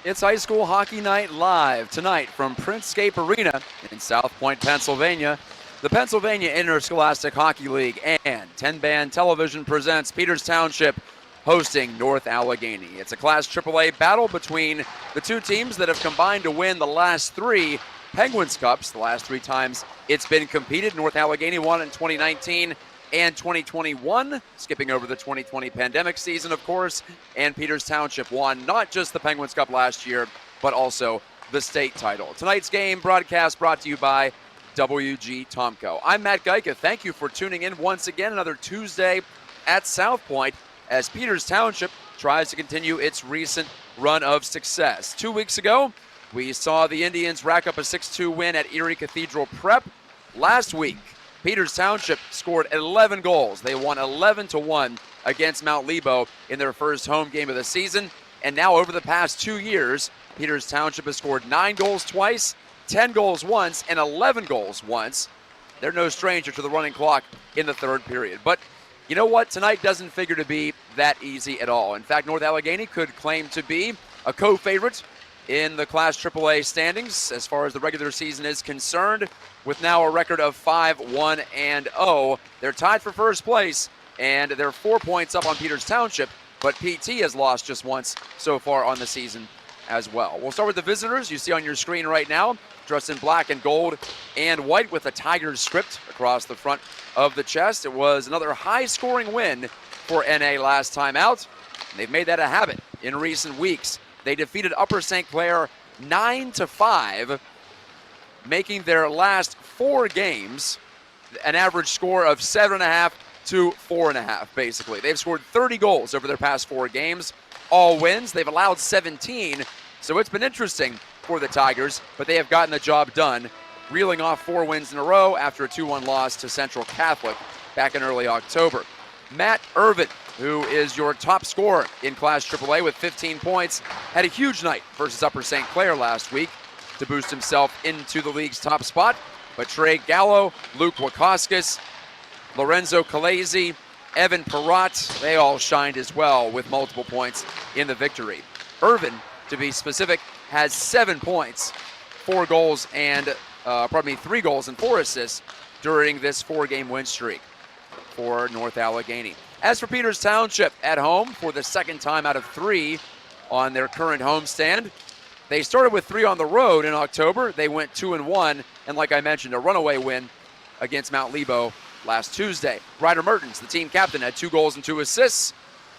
It's high school hockey night live tonight from Printscape Arena in South Point, Pennsylvania. The Pennsylvania Interscholastic Hockey League and 10-Band Television presents Peters Township hosting North Allegheny. It's a Class AAA battle between the two teams that have combined to win the last three Penguins Cups, the last three times it's been competed. North Allegheny won in 2019 and 2021, skipping over the 2020 pandemic season, of course, and Peters Township won not just the Penguins Cup last year, but also the state title. Tonight's game broadcast brought to you by WG Tomco. I'm Matt Gajtka. Thank you for tuning in once again, another Tuesday at South Point as Peters Township tries to continue its recent run of success. 2 weeks ago, we saw the Indians rack up a 6-2 win at Erie Cathedral Prep. Last week, Peters Township scored 11 goals. They won 11-1 against Mount Lebo in their first home game of the season. And now over the past 2 years, Peters Township has scored 9 goals twice, 10 goals once, and 11 goals once. They're no stranger to the running clock in the third period. But you know what? Tonight doesn't figure to be that easy at all. In fact, North Allegheny could claim to be a co-favorite in the Class AAA standings as far as the regular season is concerned, with now a record of 5-1-0. They're tied for first place, and they're 4 points up on Peters Township, but PT has lost just once so far on the season as well. We'll start with the visitors. You see on your screen right now, dressed in black and gold and white with a Tigers script across the front of the chest. It was another high-scoring win for NA last time out. They've made that a habit in recent weeks. They defeated Upper St. Clair 9-5, making their last 4 games an average score of 7.5 to 4.5, basically. They've scored 30 goals over their past 4 games, all wins. They've allowed 17, so it's been interesting for the Tigers, but they have gotten the job done, reeling off 4 wins in a row after a 2-1 loss to Central Catholic back in early October. Matt Irvin, who is your top scorer in Class AAA with 15 points, had a huge night versus Upper St. Clair last week to boost himself into the league's top spot. But Trey Gallo, Luke Wachowskis, Lorenzo Calesi, Evan Perrott, they all shined as well with multiple points in the victory. Irvin, to be specific, has 7 points, 3 goals and 4 assists during this 4-game win streak for North Allegheny. As for Peters Township at home for the second time out of 3 on their current homestand, they started with 3 on the road in October. They went 2-1, and like I mentioned, a runaway win against Mount Lebo last Tuesday. Ryder Mertens, the team captain, had 2 goals and 2 assists.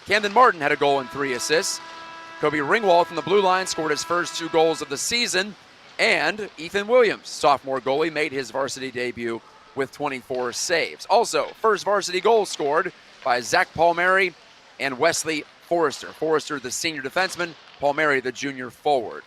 Camden Martin had a goal and 3 assists. Kobe Ringwald from the blue line scored his first 2 goals of the season. And Ethan Williams, sophomore goalie, made his varsity debut with 24 saves. Also, first varsity goal scored by Zach Palmieri and Wesley Forrester. Forrester, the senior defenseman, Palmieri, the junior forward.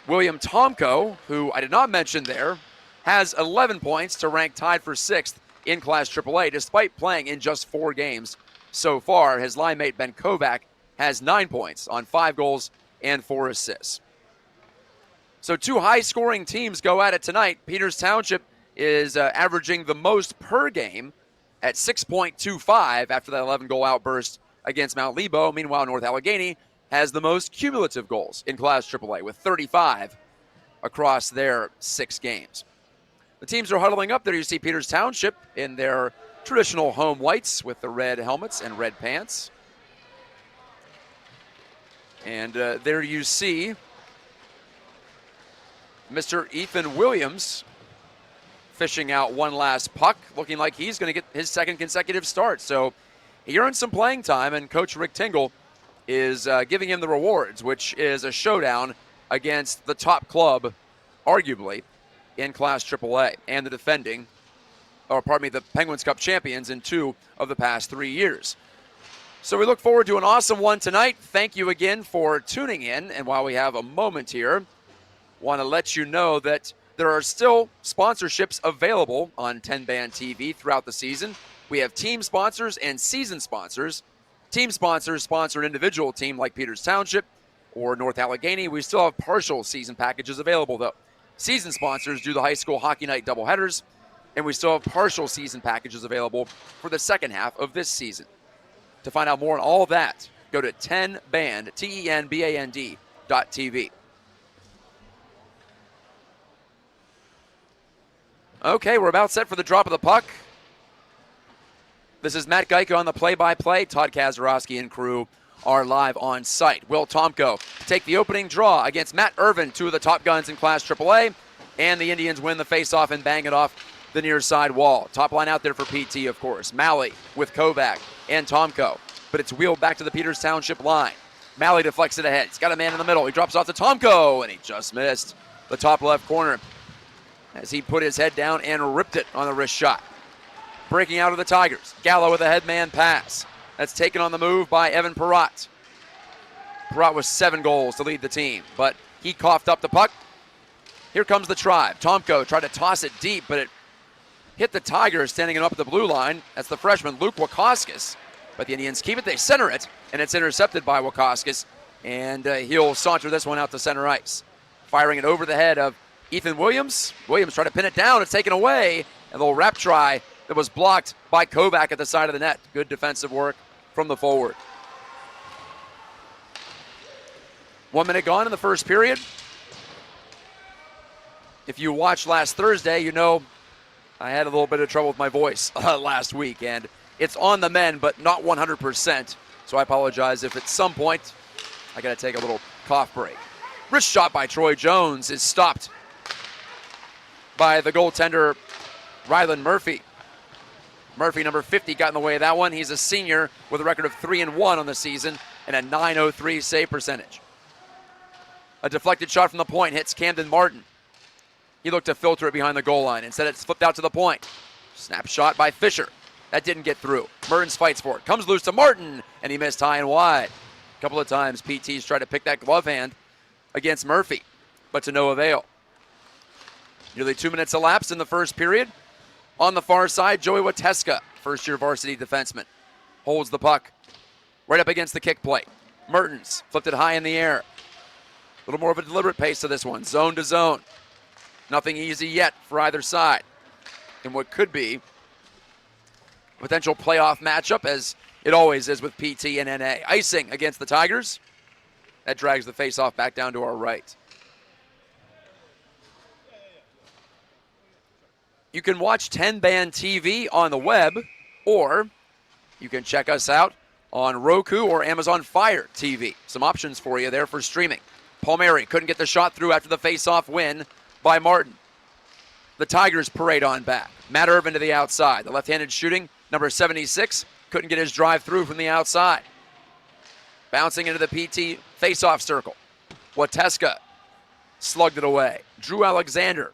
William Tomko, who I did not mention there, has 11 points to rank tied for 6th in Class AAA, despite playing in just 4 games so far. His line mate Ben Kovac has 9 points on 5 goals and 4 assists. So 2 high-scoring teams go at it tonight. Peters Township is averaging the most per game at 6.25 after that 11-goal outburst against Mount Lebo. Meanwhile, North Allegheny has the most cumulative goals in Class AAA with 35 across their 6 games. The teams are huddling up there. You see Peters Township in their traditional home whites with the red helmets and red pants. And there you see Mr. Ethan Williams fishing out one last puck, looking like he's going to get his 2nd consecutive start. So he earned some playing time, and Coach Rick Tingle is giving him the rewards, which is a showdown against the top club, arguably, in Class AAA, and the the Penguins Cup champions in 2 of the past 3 years. So we look forward to an awesome one tonight. Thank you again for tuning in, and while we have a moment here, want to let you know that there are still sponsorships available on 10-Band TV throughout the season. We have team sponsors and season sponsors. Team sponsors sponsor an individual team like Peters Township or North Allegheny. We still have partial season packages available, though. Season sponsors do the high school hockey night doubleheaders, and we still have partial season packages available for the second half of this season. To find out more on all that, go to 10band, TENBAND, PIHL.tv. Okay, we're about set for the drop of the puck. This is Matt Gajtka on the play-by-play. Todd Kazarowski and crew are live on site. Will Tomko take the opening draw against Matt Irvin, two of the top guns in Class AAA, and the Indians win the face-off and bang it off the near side wall. Top line out there for PT, of course. Malley with Kovac and Tomko, but it's wheeled back to the Peters Township line. Malley deflects it ahead. He's got a man in the middle. He drops off to Tomko, and he just missed the top left corner as he put his head down and ripped it on the wrist shot. Breaking out of the Tigers. Gallo with a headman pass. That's taken on the move by Evan Perrott. Perrott with 7 goals to lead the team, but he coughed up the puck. Here comes the Tribe. Tomko tried to toss it deep, but it hit the Tigers standing up at the blue line. That's the freshman, Luke Wakauskas. But the Indians keep it, they center it, and it's intercepted by Wakauskas, and he'll saunter this one out to center ice. Firing it over the head of Ethan Williams. Williams tried to pin it down. It's taken away. And a little wrap try that was blocked by Kovac at the side of the net. Good defensive work from the forward. 1 minute gone in the first period. If you watched last Thursday, you know I had a little bit of trouble with my voice last week. And it's on the men, but not 100%. So I apologize if at some point I got to take a little cough break. Wrist shot by Troy Jones is stopped by the goaltender, Rylan Murphy. Murphy, number 50, got in the way of that one. He's a senior with a record of 3-1 on the season and a .903 save percentage. A deflected shot from the point hits Camden Martin. He looked to filter it behind the goal line. Instead, it's flipped out to the point. Snap shot by Fisher. That didn't get through. Mertens fights for it. Comes loose to Martin, and he missed high and wide. A couple of times, PT's tried to pick that glove hand against Murphy, but to no avail. Nearly 2 minutes elapsed in the first period. On the far side, Joey Wateska, first-year varsity defenseman, holds the puck right up against the kick plate. Mertens flipped it high in the air. A little more of a deliberate pace to this one, zone to zone. Nothing easy yet for either side in what could be a potential playoff matchup, as it always is with PT and NA. Icing against the Tigers. That drags the faceoff back down to our right. You can watch 10-band TV on the web, or you can check us out on Roku or Amazon Fire TV. Some options for you there for streaming. Palmieri couldn't get the shot through after the face-off win by Martin. The Tigers parade on back. Matt Irvin to the outside. The left-handed shooting, number 76, couldn't get his drive through from the outside. Bouncing into the PT face-off circle. Wateska slugged it away. Drew Alexander.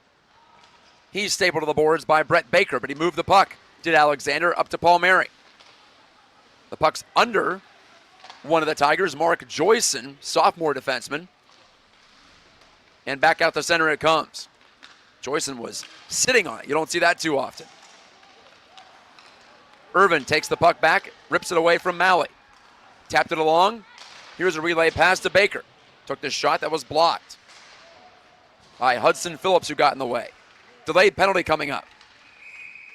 He's stapled to the boards by Brett Baker, but he moved the puck. Did Alexander up to Palmieri. The puck's under one of the Tigers, Mark Joyson, sophomore defenseman. And back out the center it comes. Joyson was sitting on it. You don't see that too often. Irvin takes the puck back, rips it away from Malley. Tapped it along. Here's a relay pass to Baker. Took the shot that was blocked by Hudson Phillips, who got in the way. Delayed penalty coming up.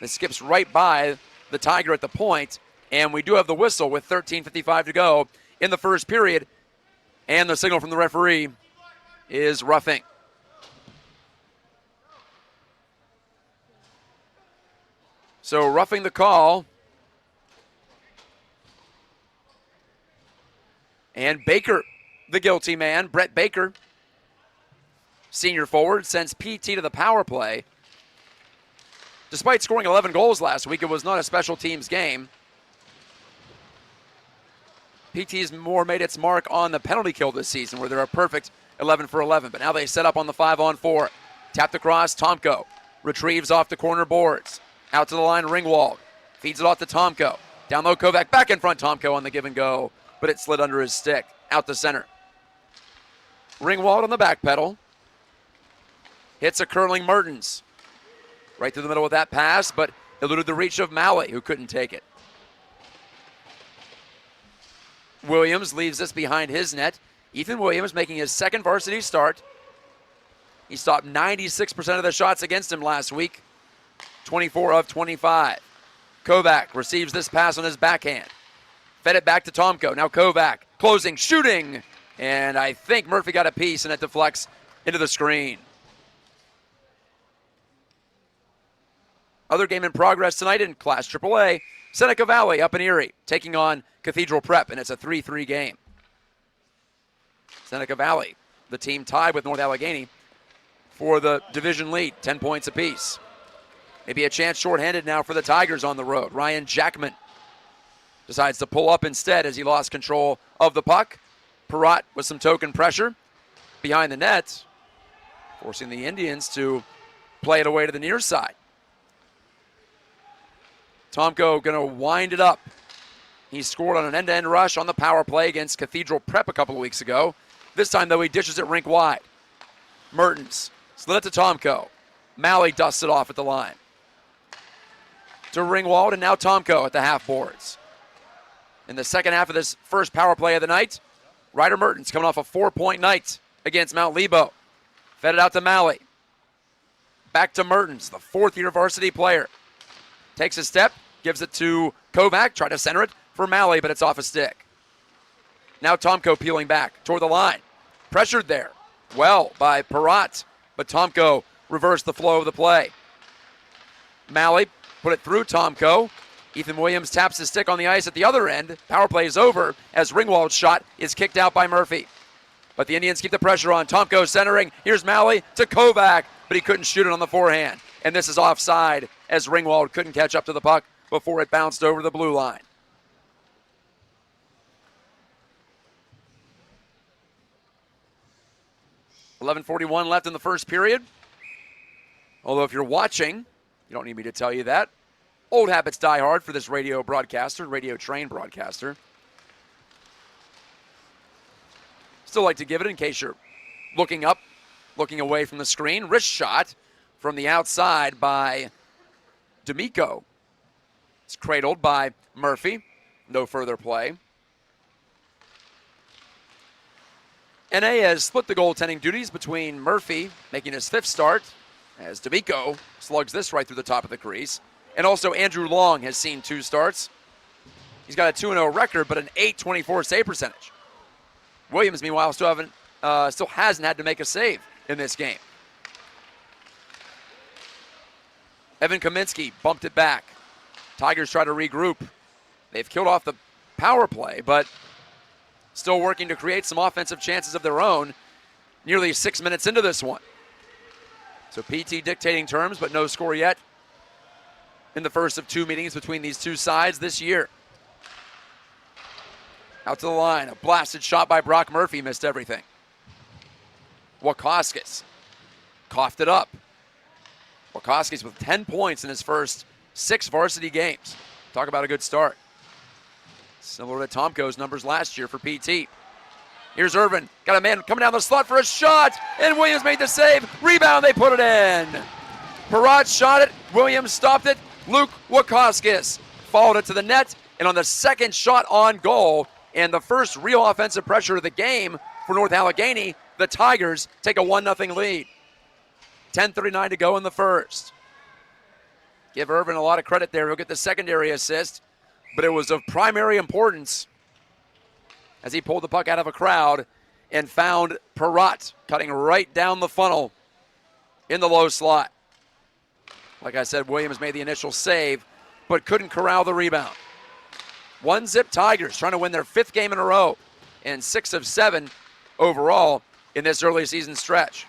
This skips right by the Tiger at the point, and we do have the whistle with 13:55 to go in the first period, and the signal from the referee is roughing. So roughing the call. And Baker, the guilty man, Brett Baker, senior forward, sends PT to the power play. Despite scoring 11 goals last week, it was not a special teams game. PT's more made its mark on the penalty kill this season, where they're a perfect 11 for 11. But now they set up on the 5-on-4. Tapped across, Tomko retrieves off the corner boards. Out to the line, Ringwald. Feeds it off to Tomko. Down low, Kovac back in front. Tomko on the give and go, but it slid under his stick. Out the center. Ringwald on the back pedal. Hits a curling Mertens. Right through the middle with that pass, but eluded the reach of Malley, who couldn't take it. Williams leaves this behind his net. Ethan Williams making his second varsity start. He stopped 96% of the shots against him last week. 24 of 25. Kovac receives this pass on his backhand. Fed it back to Tomko. Now Kovac closing, shooting, And I think Murphy got a piece, and it deflects into the screen. Other game in progress tonight in Class AAA, Seneca Valley up in Erie, taking on Cathedral Prep, and it's a 3-3 game. Seneca Valley, the team tied with North Allegheny for the division lead, 10 points apiece. Maybe a chance shorthanded now for the Tigers on the road. Ryan Jackman decides to pull up instead as he lost control of the puck. Perrott with some token pressure behind the net, forcing the Indians to play it away to the near side. Tomko going to wind it up. He scored on an end-to-end rush on the power play against Cathedral Prep a couple of weeks ago. This time, though, he dishes it rink wide. Mertens slid it to Tomko. Malley dusts it off at the line. To Ringwald, and now Tomko at the half boards. In the second half of this first power play of the night, Ryder Mertens coming off a 4-point night against Mount Lebo. Fed it out to Malley. Back to Mertens, the fourth-year varsity player. Takes a step, gives it to Kovac, tried to center it for Malley, but it's off a stick. Now Tomko peeling back toward the line. Pressured there, well, by Perrott, but Tomko reversed the flow of the play. Malley put it through Tomko. Ethan Williams taps his stick on the ice at the other end. Power play is over as Ringwald's shot is kicked out by Murphy. But the Indians keep the pressure on. Tomko centering. Here's Malley to Kovac, but he couldn't shoot it on the forehand. And this is offside as Ringwald couldn't catch up to the puck before it bounced over the blue line. .11:41 left in the first period. Although if you're watching, you don't need me to tell you that. Old habits die hard for this radio broadcaster, radio trained broadcaster. Still like to give it in case you're looking up, looking away from the screen. Wrist shot from the outside by D'Amico. It's cradled by Murphy. No further play. NA has split the goaltending duties between Murphy, making his fifth start, as D'Amico slugs this right through the top of the crease. And also Andrew Long has seen 2 starts. He's got a 2-0 record, but an .824 save percentage. Williams, meanwhile, still hasn't had to make a save in this game. Evan Kaminsky bumped it back. Tigers try to regroup. They've killed off the power play, but still working to create some offensive chances of their own nearly 6 minutes into this one. So PT dictating terms, but no score yet in the first of 2 meetings between these two sides this year. Out to the line, a blasted shot by Brock Murphy, missed everything. Wachowskis coughed it up. Wachowskis with 10 points in his first 6 varsity games. Talk about a good start. Similar to Tomko's numbers last year for PT. Here's Irvin, got a man coming down the slot for a shot, and Williams made the save. Rebound, they put it in. Perrott shot it, Williams stopped it. Luke Wachowskis followed it to the net, and on the second shot on goal, and the first real offensive pressure of the game for North Allegheny, the Tigers take a 1-0 lead. 10:39 to go in the first. Give Irvin a lot of credit there. He'll get the secondary assist, but it was of primary importance as he pulled the puck out of a crowd and found Perrott cutting right down the funnel in the low slot. Like I said, Williams made the initial save, but couldn't corral the rebound. 1-0 Tigers trying to win their 5th game in a row and 6 of 7 overall in this early season stretch.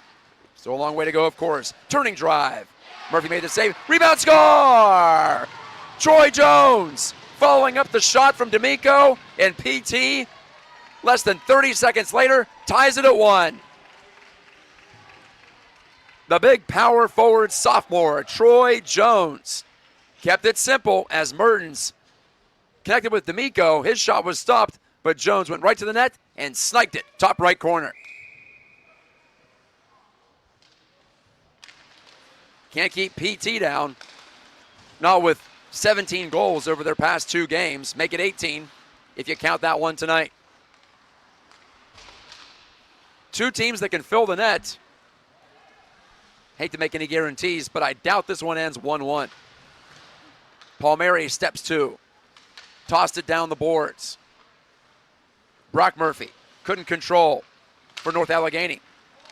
Still a long way to go, of course. Turning drive. Murphy made the save. Rebound, score! Troy Jones following up the shot from D'Amico, and PT, less than 30 seconds later, ties it at 1. The big power forward sophomore, Troy Jones, kept it simple as Mertens connected with D'Amico. His shot was stopped, but Jones went right to the net and sniped it, top right corner. Can't keep PT down, not with 17 goals over their past 2 games. Make it 18 if you count that one tonight. 2 teams that can fill the net. Hate to make any guarantees, but I doubt this one ends 1-1. Palmieri steps 2. Tossed it down the boards. Brock Murphy couldn't control for North Allegheny.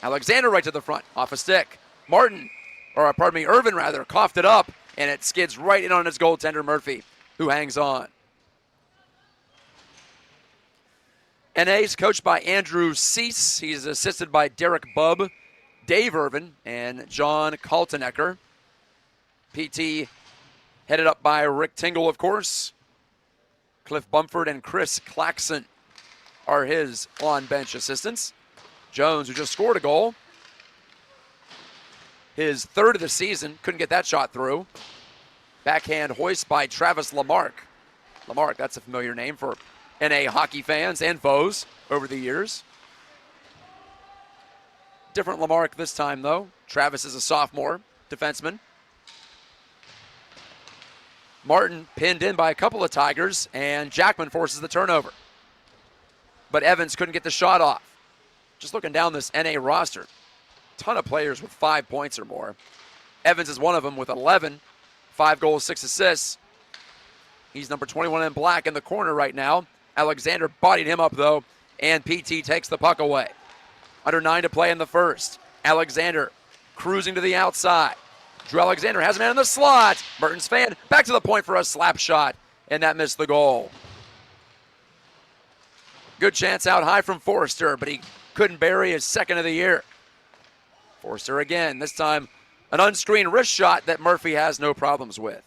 Alexander right to the front, off a stick. Irvin rather, coughed it up, and it skids right in on his goaltender, Murphy, who hangs on. NA is coached by Andrew Cease. He's assisted by Derek Bubb, Dave Irvin, and John Kaltenecker. PT headed up by Rick Tingle, of course. Cliff Bumford and Chris Claxon are his on-bench assistants. Jones, who just scored a goal, his third of the season, couldn't get that shot through. Backhand hoist by Travis Lamarck. Lamarck, that's a familiar name for NA hockey fans and foes over the years. Different Lamarck this time, though. Travis is a sophomore defenseman. Martin pinned in by a couple of Tigers, and Jackman forces the turnover. But Evans couldn't get the shot off. Just looking down this NA roster, ton of players with 5 points or more. Evans is one of them with 11, 5 goals, 6 assists. He's number 21 in black in the corner right now. Alexander bodied him up, though, and PT takes the puck away. Under 9 to play in the first. Alexander cruising to the outside. Drew Alexander has a man in the slot. Mertens fan back to the point for a slap shot, and that missed the goal. Good chance out high from Forrester, but he couldn't bury his second of the year. Forrester again, this time an unscreened wrist shot that Murphy has no problems with.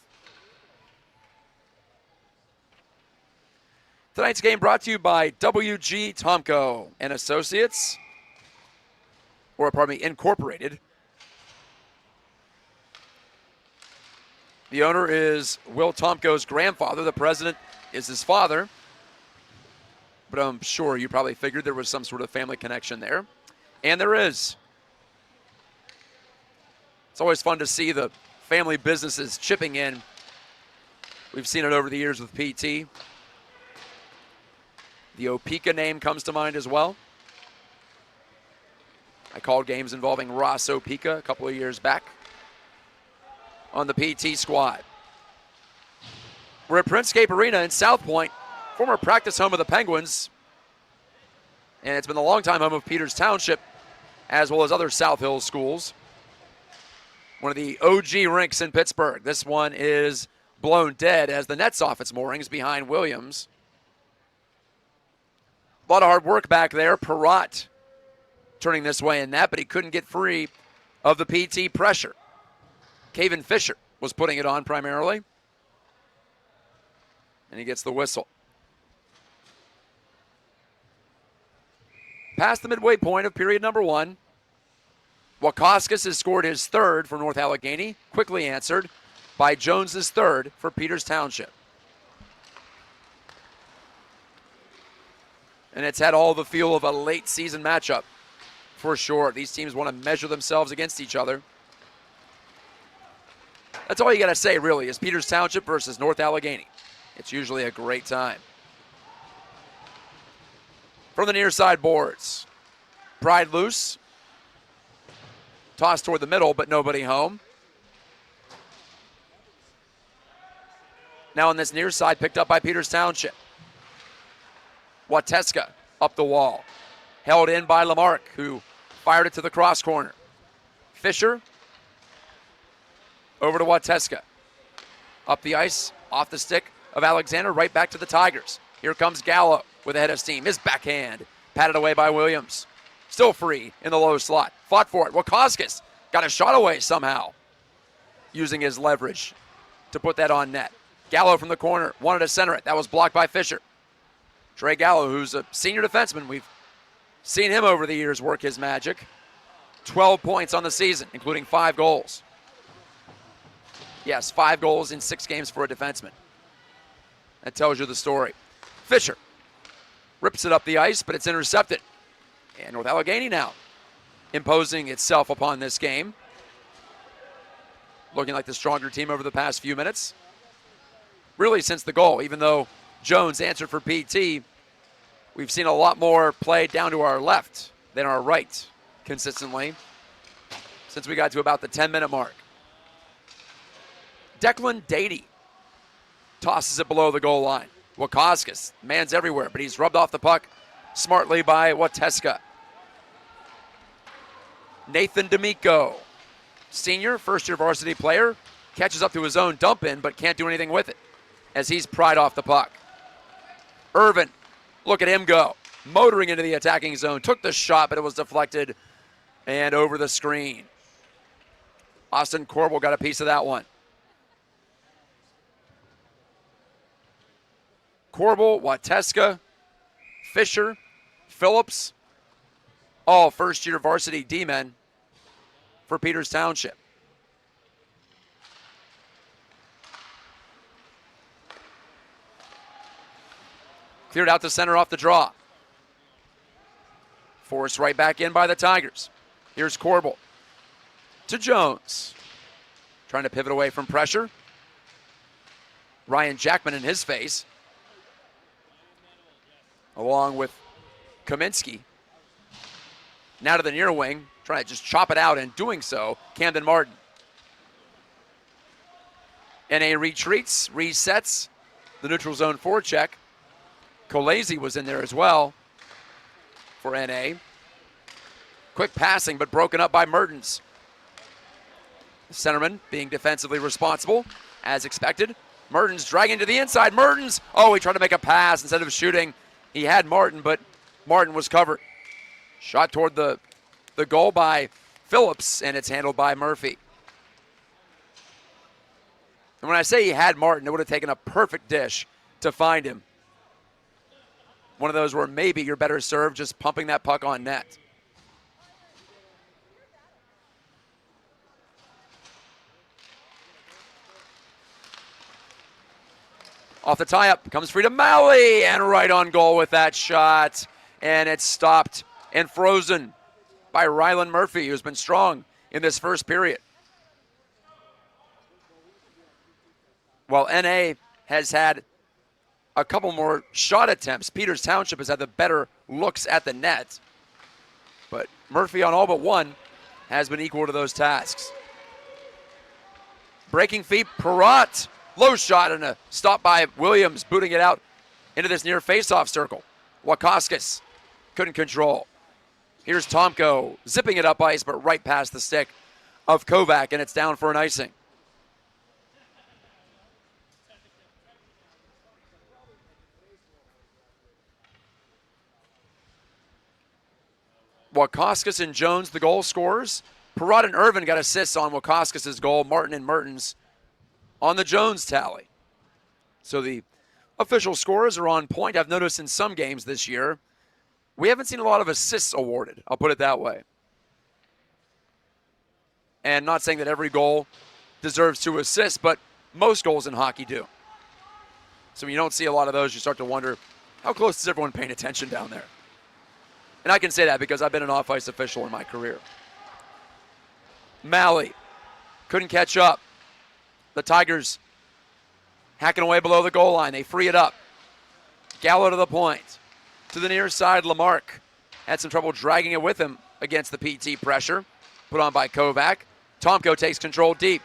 Tonight's game brought to you by WG Tomko and Associates, Incorporated. The owner is Will Tomko's grandfather. The president is his father. But I'm sure you probably figured there was some sort of family connection there. And there is. It's always fun to see the family businesses chipping in. We've seen it over the years with PT. The Opeka name comes to mind as well. I called games involving Ross Opeka a couple of years back on the PT squad. We're at Printscape Arena in South Point, former practice home of the Penguins, and it's been the longtime home of Peters Township, as well as other South Hills schools. One of the OG rinks in Pittsburgh. This one is blown dead as the net's off its moorings behind Williams. A lot of hard work back there. Perrott turning this way in that, but he couldn't get free of the PT pressure. Caven Fisher was putting it on primarily. And he gets the whistle. Past the midway point of period number 1. Wakauskas has scored his third for North Allegheny, quickly answered by Jones's third for Peters Township. And it's had all the feel of a late season matchup for sure. These teams want to measure themselves against each other. That's all you got to say, really, is Peters Township versus North Allegheny. It's usually a great time. From the near side boards, Pride loose. Tossed toward the middle, but nobody home. Now on this near side, picked up by Peters Township. Wateska up the wall. Held in by Lamarck, who fired it to the cross corner. Fisher over to Wateska. Up the ice, off the stick of Alexander, right back to the Tigers. Here comes Gallo with a head of steam. His backhand patted away by Williams. Still free in the low slot. Fought for it. Wakauskas got a shot away somehow, using his leverage to put that on net. Gallo from the corner wanted to center it. That was blocked by Fisher. Trey Gallo, who's a senior defenseman. We've seen him over the years work his magic. 12 points on the season, including 5 goals. Yes, 5 goals in 6 games for a defenseman. That tells you the story. Fisher rips it up the ice, but it's intercepted. And North Allegheny now imposing itself upon this game. Looking like the stronger team over the past few minutes. Really since the goal, even though Jones answered for PT, we've seen a lot more play down to our left than our right consistently since we got to about the 10-minute mark. Declan Dady tosses it below the goal line. Wakauskas, man's everywhere, but he's rubbed off the puck smartly by Gajtka. Nathan D'Amico, senior, first-year varsity player, catches up to his own dump in, but can't do anything with it as he's pried off the puck. Irvin, look at him go. Motoring into the attacking zone, took the shot, but it was deflected and over the screen. Austin Corbel got a piece of that one. Corbel, Gajtka, Fisher, Phillips, all first-year varsity D-men for Peters Township. Cleared out to center off the draw. Forced right back in by the Tigers. Here's Corbel to Jones. Trying to pivot away from pressure. Ryan Jackman in his face. Along with Kaminsky. Now to the near wing, trying to just chop it out, and doing so, Camden Martin. NA retreats, resets, the neutral zone forecheck. Kolese was in there as well for NA. Quick passing, but broken up by Mertens. The centerman being defensively responsible, as expected. Mertens dragging to the inside. Mertens, oh, he tried to make a pass instead of shooting. He had Martin, but Martin was covered. Shot toward the goal by Phillips, and it's handled by Murphy. And when I say he had Martin, it would have taken a perfect dish to find him. One of those where maybe you're better served just pumping that puck on net. Off the tie-up, comes free to Malley, and right on goal with that shot. And it's stopped and frozen by Rylan Murphy, who's been strong in this first period. While NA has had a couple more shot attempts, Peters Township has had the better looks at the net. But Murphy on all but one has been equal to those tasks. Breaking feet, Perrott. Low shot and a stop by Williams, booting it out into this near face-off circle. Wakauskas couldn't control. Here's Tomko zipping it up ice, but right past the stick of Kovac, and it's down for an icing. Wakauskas and Jones, the goal scorers. Perrott and Irvin got assists on Wakauskas' goal. Martin and Mertens on the Jones tally. So the official scores are on point. I've noticed in some games this year, we haven't seen a lot of assists awarded. I'll put it that way. And not saying that every goal deserves 2 assists, but most goals in hockey do. So when you don't see a lot of those, you start to wonder, how close is everyone paying attention down there? And I can say that because I've been an off-ice official in my career. Malley couldn't catch up. The Tigers hacking away below the goal line. They free it up. Gallo to the point. To the near side, Lamarck had some trouble dragging it with him against the PT pressure put on by Kovac. Tomko takes control deep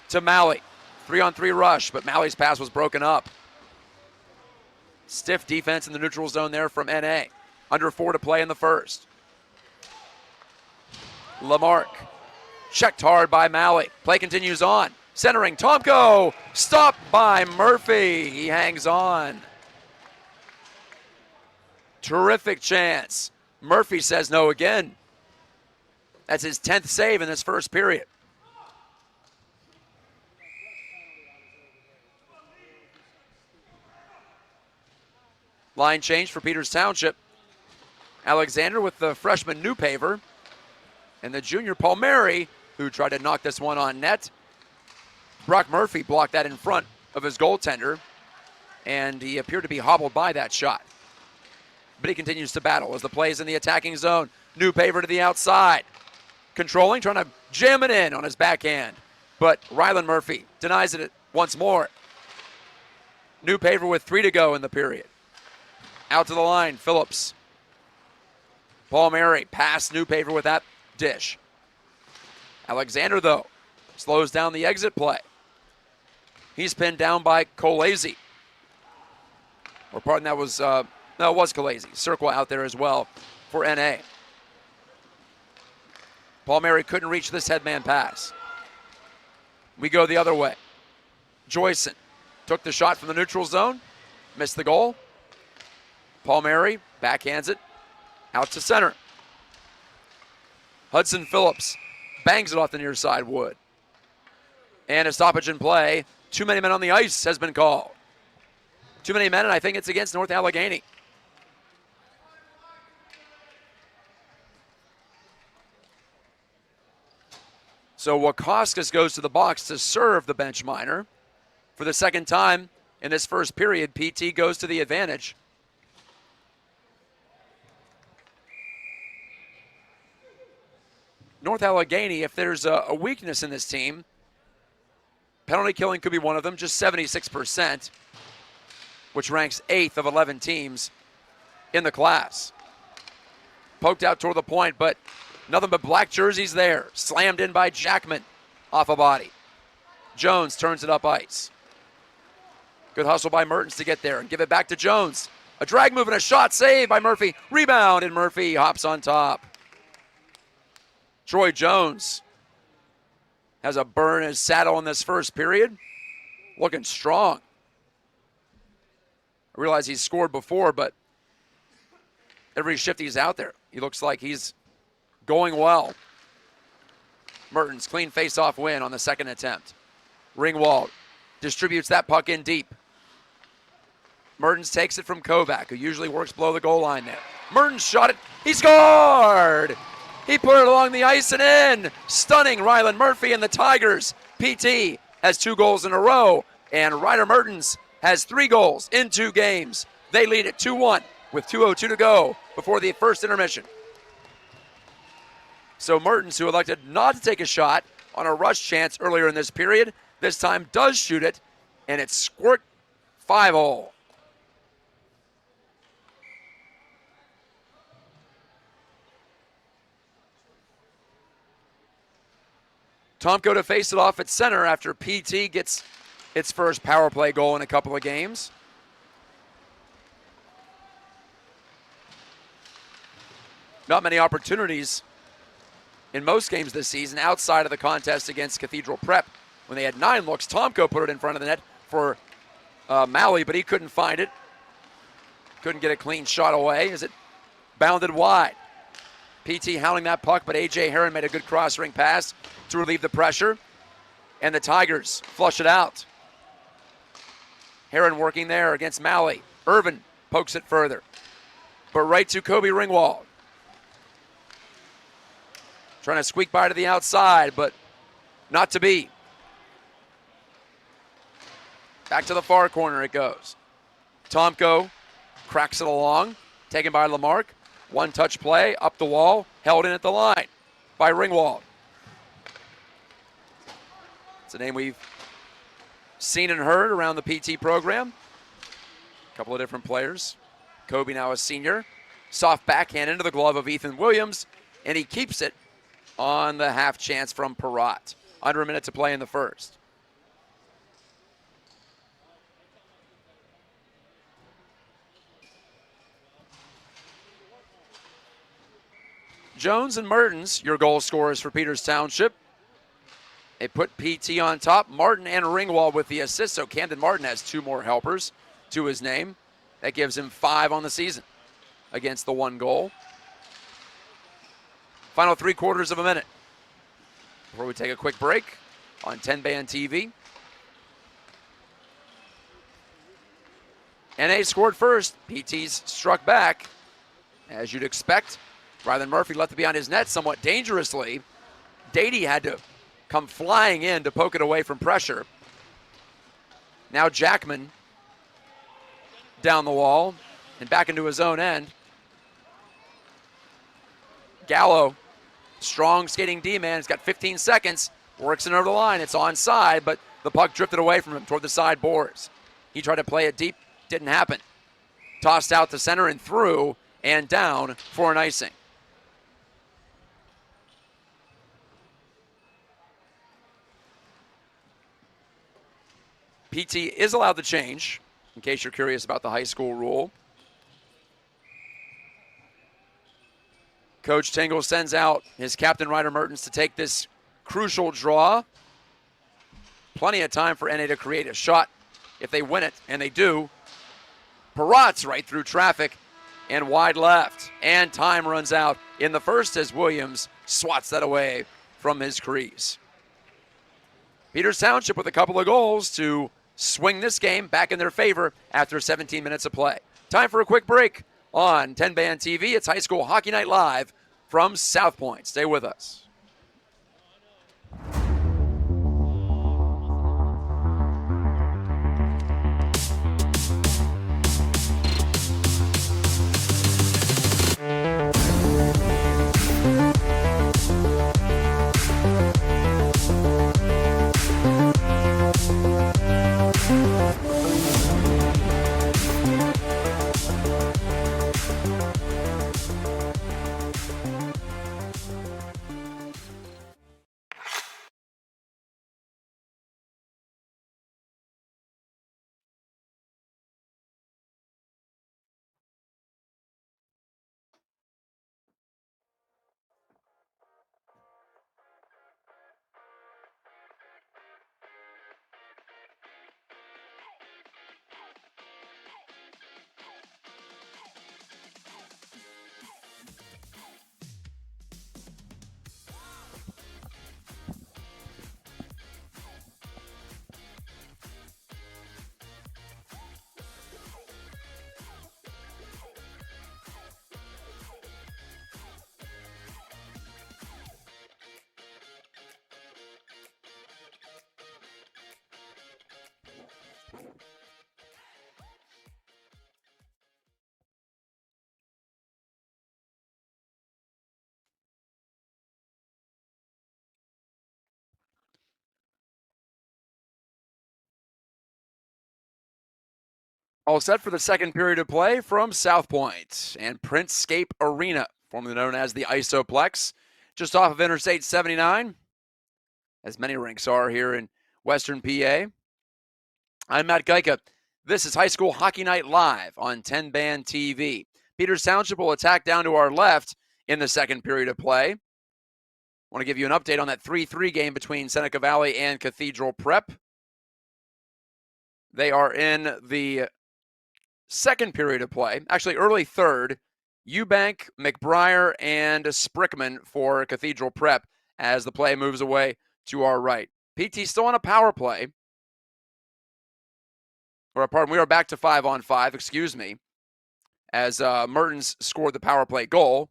to Malley. 3-on-3 rush, but Malley's pass was broken up. Stiff defense in the neutral zone there from NA. Under 4 to play in the first. Lamarck checked hard by Malley. Play continues on. Centering, Tomko, stopped by Murphy. He hangs on. Terrific chance. Murphy says no again. That's his 10th save in this first period. Line change for Peters Township. Alexander with the freshman Newpaver. And the junior Palmieri, who tried to knock this one on net. Brock Murphy blocked that in front of his goaltender, and he appeared to be hobbled by that shot. But he continues to battle as the play is in the attacking zone. Newpaver to the outside. Controlling, trying to jam it in on his backhand. But Rylan Murphy denies it once more. Newpaver with 3 to go in the period. Out to the line, Phillips. Palmieri past Newpaver with that dish. Alexander, though, slows down the exit play. He's pinned down by Kolese. Or pardon, that was No, it was Khaleesi. Circle out there as well for NA. Palmieri couldn't reach this headman pass. We go the other way. Joyson took the shot from the neutral zone, missed the goal. Palmieri backhands it out to center. Hudson Phillips bangs it off the near side wood. And a stoppage in play. Too many men on the ice has been called. Too many men, and I think it's against North Allegheny. So Wakauskas goes to the box to serve the bench minor. For the second time in this first period, PT goes to the advantage. North Allegheny, if there's a weakness in this team, penalty killing could be one of them, just 76%, which ranks 8th of 11 teams in the class. Poked out toward the point, but nothing but black jerseys there. Slammed in by Jackman off a body. Jones turns it up ice. Good hustle by Mertens to get there and give it back to Jones. A drag move and a shot save by Murphy. Rebound, and Murphy hops on top. Troy Jones has a burn in his saddle in this first period. Looking strong. I realize he's scored before, but every shift he's out there, he looks like he's going well. Mertens, clean face-off win on the second attempt. Ringwald distributes that puck in deep. Mertens takes it from Kovac, who usually works below the goal line there. Mertens shot it. He scored! He put it along the ice and in. Stunning Rylan Murphy and the Tigers. PT has 2 goals in a row, and Ryder Mertens has 3 goals in 2 games. They lead at 2-1 with 2:02 to go before the first intermission. So Mertens, who elected not to take a shot on a rush chance earlier in this period, this time does shoot it, and it's squirt 5-0. Tomko to face it off at center after PT gets its first power play goal in a couple of games. Not many opportunities in most games this season outside of the contest against Cathedral Prep. When they had 9 looks, Tomko put it in front of the net for Malley, but he couldn't find it. Couldn't get a clean shot away as it bounded wide. PT hounding that puck, but A.J. Heron made a good cross-ring pass to relieve the pressure. And the Tigers flush it out. Heron working there against Malley. Irvin pokes it further. But right to Kobe Ringwald. Trying to squeak by to the outside, but not to be. Back to the far corner it goes. Tomko cracks it along. Taken by Lamarck. One-touch play, up the wall, held in at the line by Ringwald. It's a name we've seen and heard around the PT program. A couple of different players. Kobe now a senior. Soft backhand into the glove of Ethan Williams, and he keeps it on the half chance from Perrott. Under a minute to play in the first. Jones and Mertens, your goal scorers for Peters Township. They put PT on top. Martin and Ringwald with the assist, so Camden Martin has 2 more helpers to his name. That gives him 5 on the season against the 1 goal. Final 3/4 of a minute before we take a quick break on 10 Band TV. NA scored first. PT's struck back, as you'd expect. Rylan Murphy left it behind his net somewhat dangerously. Dady had to come flying in to poke it away from pressure. Now Jackman down the wall and back into his own end. Gallo, strong skating D-man, has got 15 seconds, works it over the line. It's onside, but the puck drifted away from him toward the side boards. He tried to play it deep, didn't happen. Tossed out to center and through and down for an icing. PT is allowed to change, in case you're curious about the high school rule. Coach Tingle sends out his captain, Ryder Mertens, to take this crucial draw. Plenty of time for NA to create a shot if they win it, and they do. Perot's right through traffic and wide left. And time runs out in the first as Williams swats that away from his crease. Peters Township with a couple of goals to swing this game back in their favor after 17 minutes of play. Time for a quick break on 10 Band TV. It's High School Hockey Night Live from South Point. Stay with us. All set for the second period of play from South Point and Printscape Arena, formerly known as the Isoplex, just off of Interstate 79, as many rinks are here in Western PA. I'm Matt Gajtka. This is High School Hockey Night Live on 10 Band TV. Peters Township will attack down to our left in the second period of play. I want to give you an update on that 3-3 game between Seneca Valley and Cathedral Prep. They are in the second period of play, actually early third. Eubank, McBriar, and Sprickman for Cathedral Prep as the play moves away to our right. PT still on a power play. Or pardon, we are back to 5-on-5, excuse me, as Mertens scored the power play goal,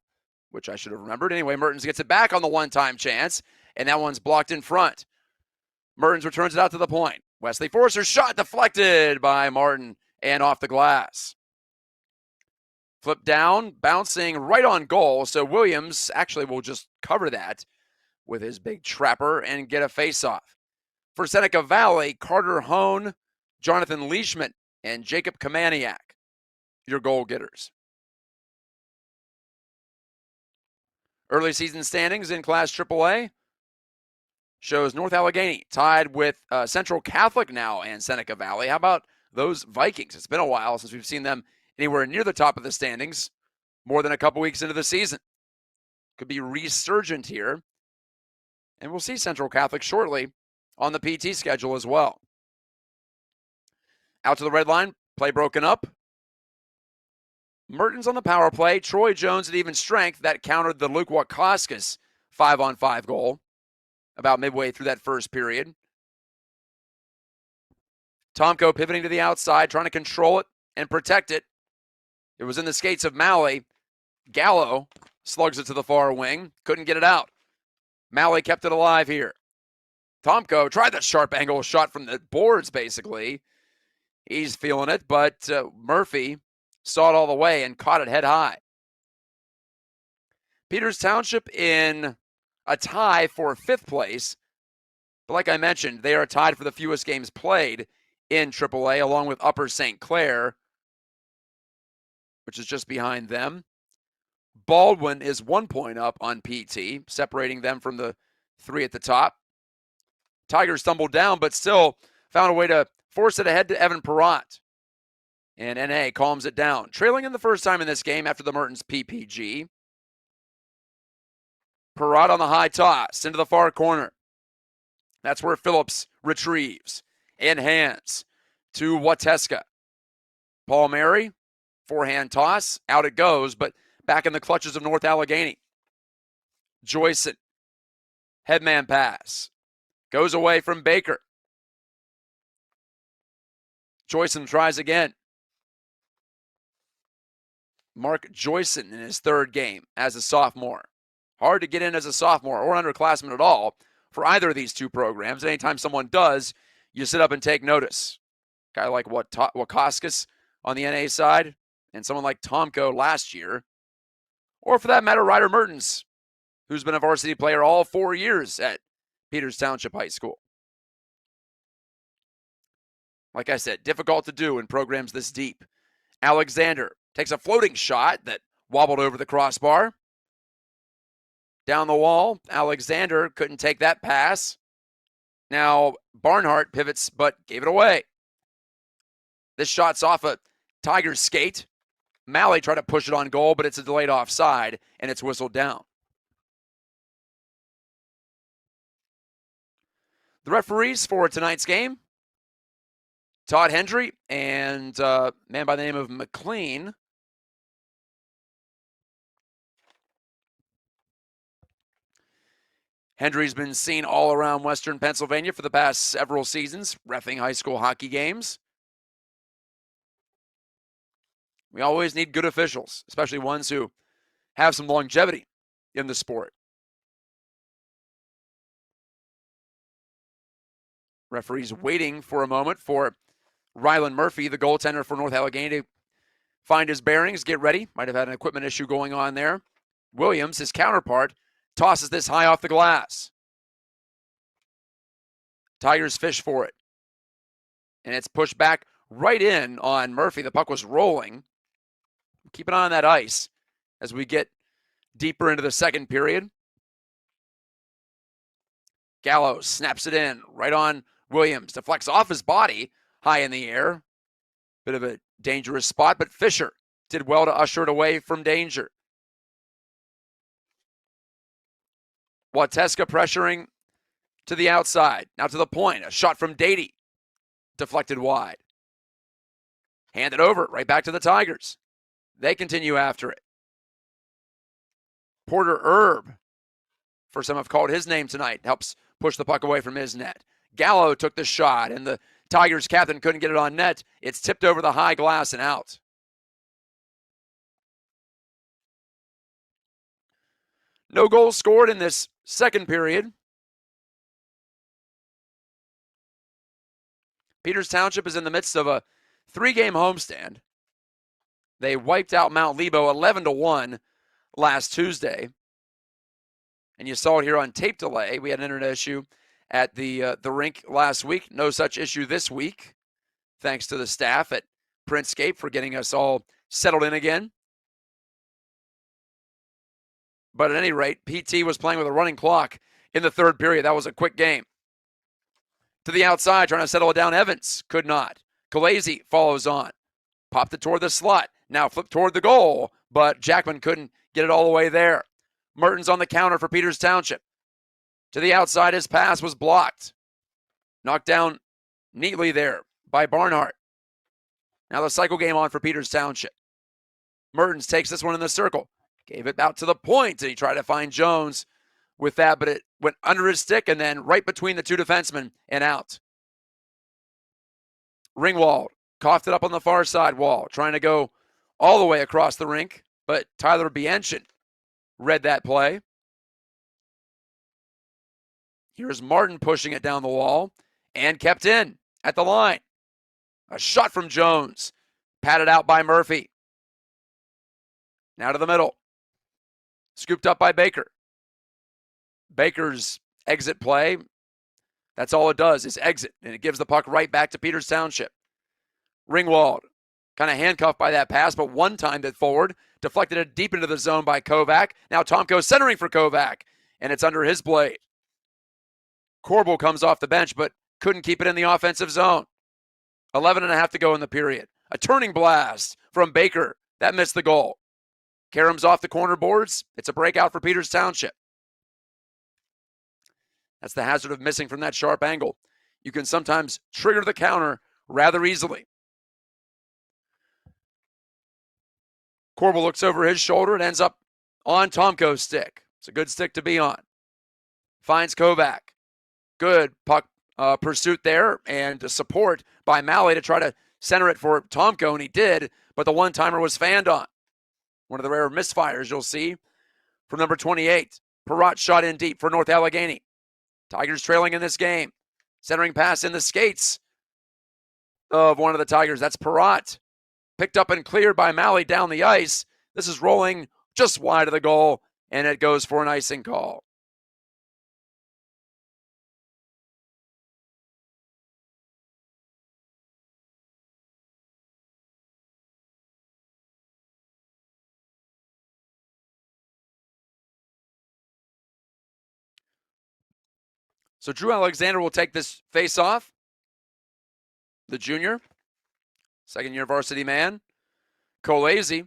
which I should have remembered. Anyway, Mertens gets it back on the one-time chance, and that one's blocked in front. Mertens returns it out to the point. Wesley Forster's shot deflected by Martin and off the glass. Flip down, bouncing right on goal, so Williams actually will just cover that with his big trapper and get a face-off. For Seneca Valley, Carter Hone, Jonathan Leishman, and Jacob Kamaniak, your goal getters. Early season standings in Class AAA shows North Allegheny tied with Central Catholic now and Seneca Valley. How about those Vikings? It's been a while since we've seen them anywhere near the top of the standings, more than a couple weeks into the season. Could be resurgent here. And we'll see Central Catholic shortly on the PT schedule as well. Out to the red line, play broken up. Mertens on the power play. Troy Jones at even strength. That countered the Luke Wakauskas 5-on-5 goal about midway through that first period. Tomko pivoting to the outside, trying to control it and protect it. It was in the skates of Malley. Gallo slugs it to the far wing. Couldn't get it out. Malley kept it alive here. Tomko tried that sharp angle shot from the boards, basically. He's feeling it, but Murphy saw it all the way and caught it head high. Peters Township in a tie for 5th place. But like I mentioned, they are tied for the fewest games played in AAA, along with Upper St. Clair, which is just behind them. Baldwin is 1 point up on PT, separating them from the 3 at the top. Tigers stumbled down, but still found a way to force it ahead to Evan Perot. And NA calms it down. Trailing in the first time in this game after the Mertens PPG. Parrott on the high toss into the far corner. That's where Phillips retrieves. In hands to Gajtka. Paul Mary, forehand toss. Out it goes, but back in the clutches of North Allegheny. Joyson, headman pass. Goes away from Baker. Joyson tries again. Mark Joyson in his third game as a sophomore. Hard to get in as a sophomore or underclassman at all for either of these two programs. Anytime someone does, you sit up and take notice. Guy like Wakaskis on the NA side and someone like Tomko last year. Or for that matter, Ryder Mertens, who's been a varsity player all 4 years at Peters Township High School. Like I said, difficult to do in programs this deep. Alexander takes a floating shot that wobbled over the crossbar. Down the wall, Alexander couldn't take that pass. Now Barnhart pivots but gave it away. This shot's off a Tigers skate. Malley tried to push it on goal, but it's a delayed offside, and it's whistled down. The referees for tonight's game, Todd Hendry and a man by the name of McLean. Hendry's been seen all around Western Pennsylvania for the past several seasons, reffing high school hockey games. We always need good officials, especially ones who have some longevity in the sport. Referees waiting for a moment for Rylan Murphy, the goaltender for North Allegheny, to find his bearings, get ready. Might have had an equipment issue going on there. Williams, his counterpart, tosses this high off the glass. Tigers fish for it. And it's pushed back right in on Murphy. The puck was rolling. Keep an eye on that ice as we get deeper into the second period. Gallo snaps it in right on Williams. Deflects off his body high in the air. Bit of a dangerous spot, but Fisher did well to usher it away from danger. Gajtka pressuring to the outside. Now to the point. A shot from Dady. Deflected wide. Handed over right back to the Tigers. They continue after it. Porter Erb, first time I've called his name tonight, helps push the puck away from his net. Gallo took the shot, and the Tigers captain couldn't get it on net. It's tipped over the high glass and out. No goals scored in this second period. Peters Township is in the midst of a 3-game homestand. They wiped out Mount Lebo 11-1 last Tuesday. And you saw it here on tape delay. We had an internet issue at the rink last week. No such issue this week. Thanks to the staff at Printscape for getting us all settled in again. But at any rate, PT was playing with a running clock in the third period. That was a quick game. To the outside, trying to settle it down. Evans could not. Khaleesi follows on. Popped it toward the slot. Now flipped toward the goal, but Jackman couldn't get it all the way there. Mertens on the counter for Peters Township. To the outside, his pass was blocked. Knocked down neatly there by Barnhart. Now the cycle game on for Peters Township. Mertens takes this one in the circle. Gave it out to the point, and he tried to find Jones with that, but it went under his stick and then right between the two defensemen and out. Ringwald coughed it up on the far side wall, trying to go all the way across the rink, but Tyler Bienchen read that play. Here's Martin pushing it down the wall and kept in at the line. A shot from Jones, patted out by Murphy. Now to the middle. Scooped up by Baker. Baker's exit play, that's all it does is exit, and it gives the puck right back to Peters Township. Ringwald, kind of handcuffed by that pass, but one timed it forward, deflected it deep into the zone by Kovac. Now Tomko centering for Kovac, and it's under his blade. Corbel comes off the bench, but couldn't keep it in the offensive zone. 11.5 to go in the period. A turning blast from Baker. That missed the goal. Karam's off the corner boards. It's a breakout for Peters Township. That's the hazard of missing from that sharp angle. You can sometimes trigger the counter rather easily. Corbel looks over his shoulder and ends up on Tomko's stick. It's a good stick to be on. Finds Kovac. Good puck pursuit there and support by Malley to try to center it for Tomko, and he did, but the one-timer was fanned on. One of the rare misfires you'll see from number 28. Perrott shot in deep for North Allegheny. Tigers trailing in this game. Centering pass in the skates of one of the Tigers. That's Perrott. Picked up and cleared by Malley down the ice. This is rolling just wide of the goal, and it goes for an icing call. So Drew Alexander will take this face-off. The junior, second-year varsity man. Colazzi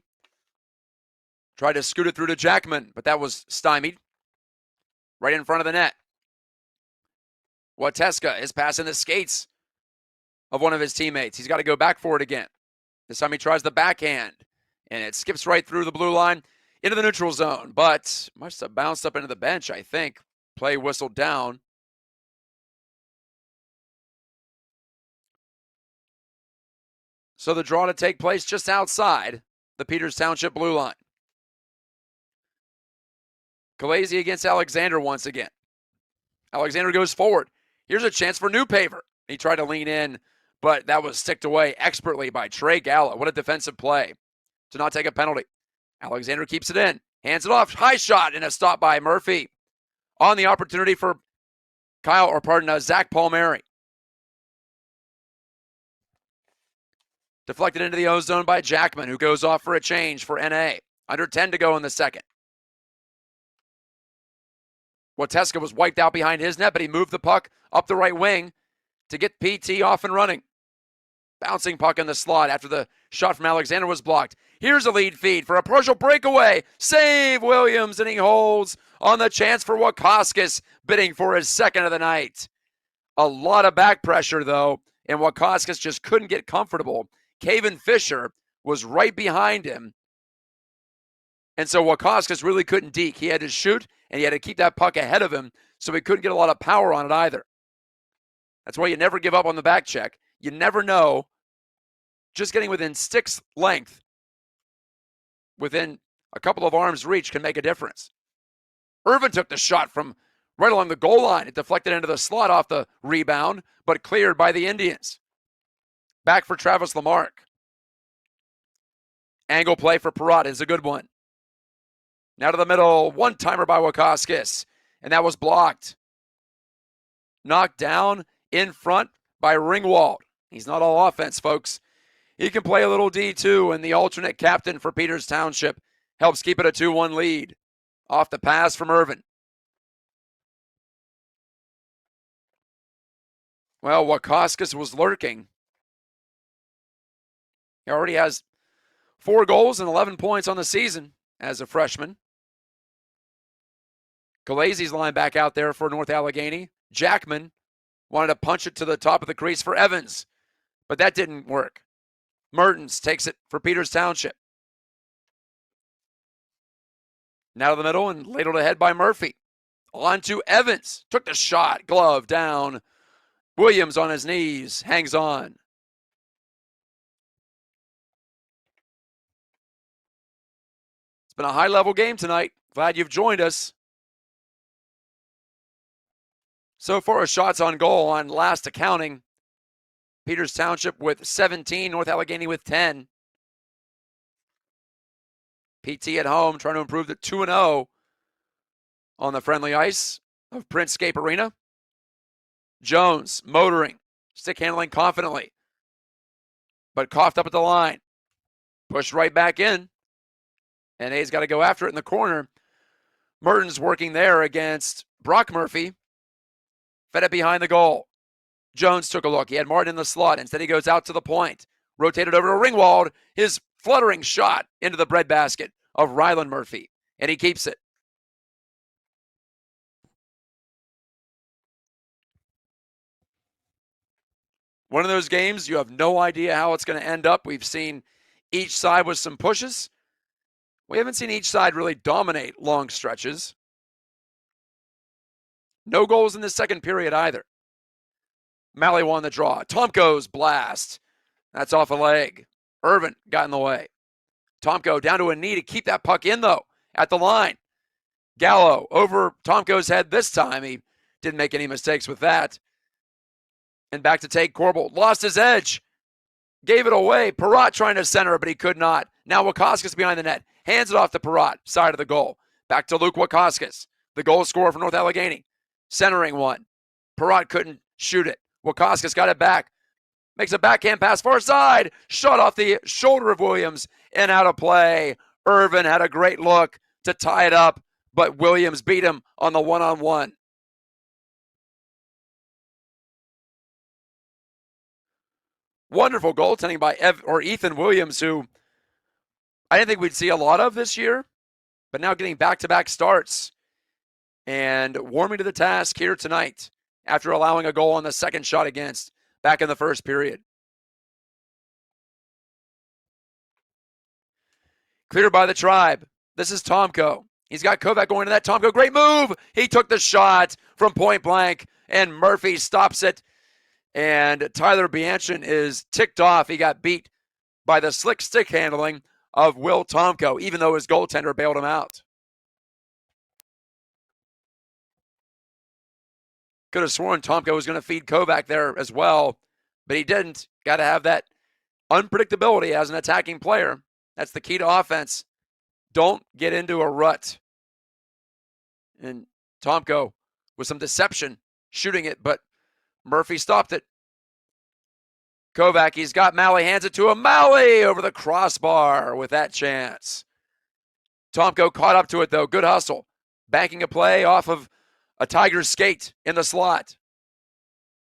tried to scoot it through to Jackman, but that was stymied right in front of the net. Gajtka is passing the skates of one of his teammates. He's got to go back for it again. This time he tries the backhand, and it skips right through the blue line into the neutral zone, but must have bounced up into the bench, I think. Play whistled down. So the draw to take place just outside the Peters Township blue line. Colazzi against Alexander once again. Alexander goes forward. Here's a chance for Newpaver. He tried to lean in, but that was sticked away expertly by Trey Gallo. What a defensive play to not take a penalty. Alexander keeps it in. Hands it off. High shot and a stop by Murphy. On the opportunity for Zach Palmieri. Deflected into the O-zone by Jackman, who goes off for a change for NA. Under 10 to go in the second. Gajtka was wiped out behind his net, but he moved the puck up the right wing to get PT off and running. Bouncing puck in the slot after the shot from Alexander was blocked. Here's a lead feed for a partial breakaway. Save Williams, and he holds on the chance for Wakaskis, bidding for his second of the night. A lot of back pressure, though, and Wakaskis just couldn't get comfortable. Caven Fisher was right behind him. And so Wakaskis really couldn't deke. He had to shoot, and he had to keep that puck ahead of him, so he couldn't get a lot of power on it either. That's why you never give up on the back check. You never know. Just getting within stick's length, within a couple of arms' reach, can make a difference. Irvin took the shot from right along the goal line. It deflected into the slot off the rebound, but cleared by the Indians. Back for Travis Lamarck. Angle play for Perrott is a good one. Now to the middle, one-timer by Wakaskis, and that was blocked. Knocked down in front by Ringwald. He's not all offense, folks. He can play a little D2, and the alternate captain for Peters Township helps keep it a 2-1 lead. Off the pass from Irvin. Well, Wakaskis was lurking. He already has 4 goals and 11 points on the season as a freshman. Colazzi's line back out there for North Allegheny. Jackman wanted to punch it to the top of the crease for Evans, but that didn't work. Mertens takes it for Peters Township. Now to the middle and ladled ahead by Murphy. On to Evans. Took the shot. Glove down. Williams on his knees. Hangs on. It's been a high-level game tonight. Glad you've joined us. So far, shots on goal on last accounting. Peters Township with 17, North Allegheny with 10. PT at home trying to improve to 2-0 on the friendly ice of Printscape Arena. Jones motoring, stick handling confidently, but coughed up at the line. Pushed right back in, and A's got to go after it in the corner. Mertens working there against Brock Murphy. Fed it behind the goal. Jones took a look. He had Martin in the slot. Instead, he goes out to the point. Rotated over to Ringwald. His fluttering shot into the breadbasket of Ryland Murphy, and he keeps it. One of those games, you have no idea how it's going to end up. We've seen each side with some pushes. We haven't seen each side really dominate long stretches. No goals in the second period either. Malley won the draw. Tomko's blast. That's off a leg. Irvin got in the way. Tomko down to a knee to keep that puck in, though, at the line. Gallo over Tomko's head this time. He didn't make any mistakes with that. And back to take Corbel. Lost his edge. Gave it away. Perrott trying to center, but he could not. Now Wakaskis behind the net. Hands it off to Perrott, side of the goal. Back to Luke Wakaskis, the goal scorer for North Allegheny. Centering one. Perrott couldn't shoot it. Wakaskis got it back. Makes a backhand pass far side. Shot off the shoulder of Williams and out of play. Irvin had a great look to tie it up, but Williams beat him on the one-on-one. Wonderful goaltending by Ethan Williams, who I didn't think we'd see a lot of this year, but now getting back-to-back starts and warming to the task here tonight after allowing a goal on the second shot against back in the first period. Cleared by the Tribe. This is Tomko. He's got Kovac going to that. Tomko, great move. He took the shot from point blank, and Murphy stops it. And Tyler Bianchin is ticked off. He got beat by the slick stick handling of Will Tomko, even though his goaltender bailed him out. Could have sworn Tomko was going to feed Kovac there as well, but he didn't. Got to have that unpredictability as an attacking player. That's the key to offense. Don't get into a rut. And Tomko, with some deception, shooting it, but Murphy stopped it. Kovac, he's got Malley, hands it to him. Malley over the crossbar with that chance. Tomko caught up to it, though. Good hustle. Banking a play off of a Tiger's skate in the slot.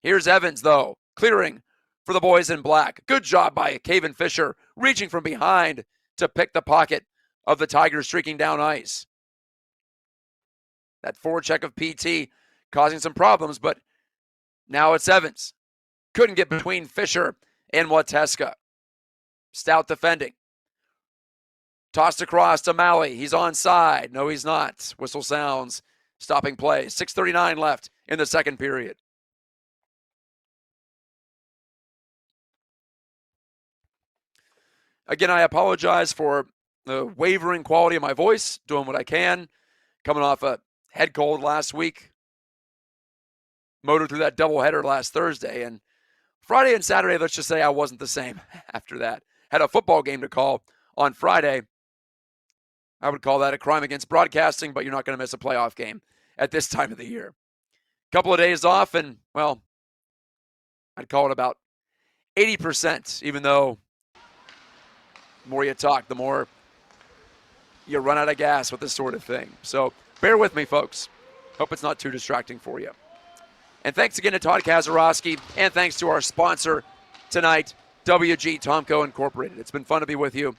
Here's Evans, though, clearing for the boys in black. Good job by Caven Fisher, reaching from behind to pick the pocket of the Tigers streaking down ice. That forecheck of PT causing some problems, but now it's Evans. Couldn't get between Fisher and Wateska. Stout defending. Tossed across to Malley. He's onside. No, he's not. Whistle sounds. Stopping play. 6:39 left in the second period. Again, I apologize for the wavering quality of my voice. Doing what I can. Coming off a head cold last week. Motored through that doubleheader last Thursday. And Friday and Saturday, let's just say I wasn't the same after that. Had a football game to call on Friday. I would call that a crime against broadcasting, but you're not going to miss a playoff game at this time of the year. Couple of days off, and, well, I'd call it about 80%, even though the more you talk, the more you run out of gas with this sort of thing. So bear with me, folks. Hope it's not too distracting for you. And thanks again to Todd Kazarowski, and thanks to our sponsor tonight, WG Tomko Incorporated. It's been fun to be with you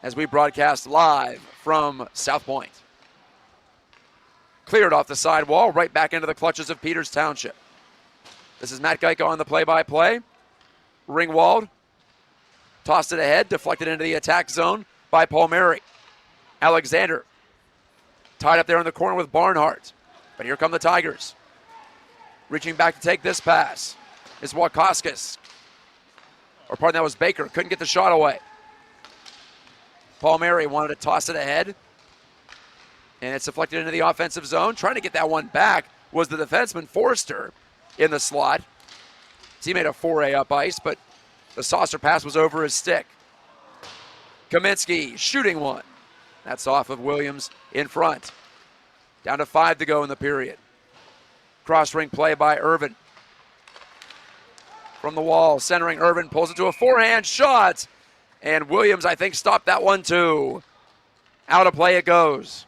as we broadcast live from South Point. Cleared off the sidewall, right back into the clutches of Peters Township. This is Matt Gajtka on the play-by-play. Ringwald tossed it ahead, deflected into the attack zone by Palmieri. Alexander tied up there in the corner with Barnhart. But here come the Tigers. Reaching back to take this pass is Wakaskis. Or pardon, that was Baker. Couldn't get the shot away. Palmieri wanted to toss it ahead. And it's deflected into the offensive zone. Trying to get that one back was the defenseman Forster in the slot. He made a foray up ice, but the saucer pass was over his stick. Kaminsky shooting one. That's off of Williams in front. Down to 5 to go in the period. Cross-ring play by Irvin. From the wall, centering Irvin, pulls it to a forehand shot. And Williams, I think, stopped that one too. Out of play it goes.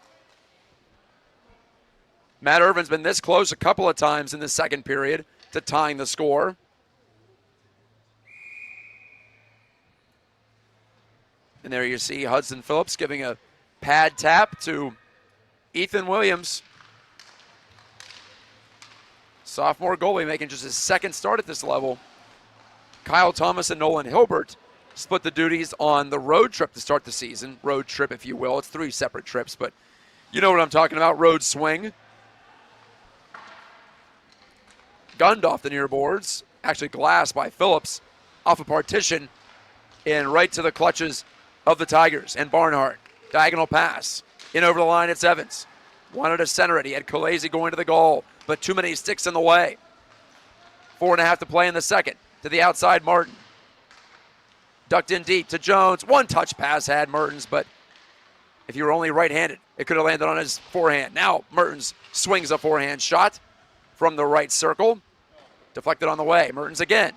Matt Irvin's been this close a couple of times in the second period to tying the score. And there you see Hudson Phillips giving a pad tap to Ethan Williams. Sophomore goalie making just his second start at this level Kyle Thomas and Nolan Hilbert split the duties on the road trip to start the season. Road trip, if you will. It's 3 separate trips, but you know what I'm talking about. Road swing. Gunned off the near boards. Actually glassed by Phillips off a partition and right to the clutches of the Tigers. And Barnhart, diagonal pass. In over the line, it's Evans. Wanted to center it. He had Kolese going to the goal, but too many sticks in the way. 4.5 to play in the second. To the outside, Martin. Ducked in deep to Jones. One touch pass had Mertens, but if you were only right-handed, it could have landed on his forehand. Now Mertens swings a forehand shot from the right circle. Deflected on the way. Mertens again.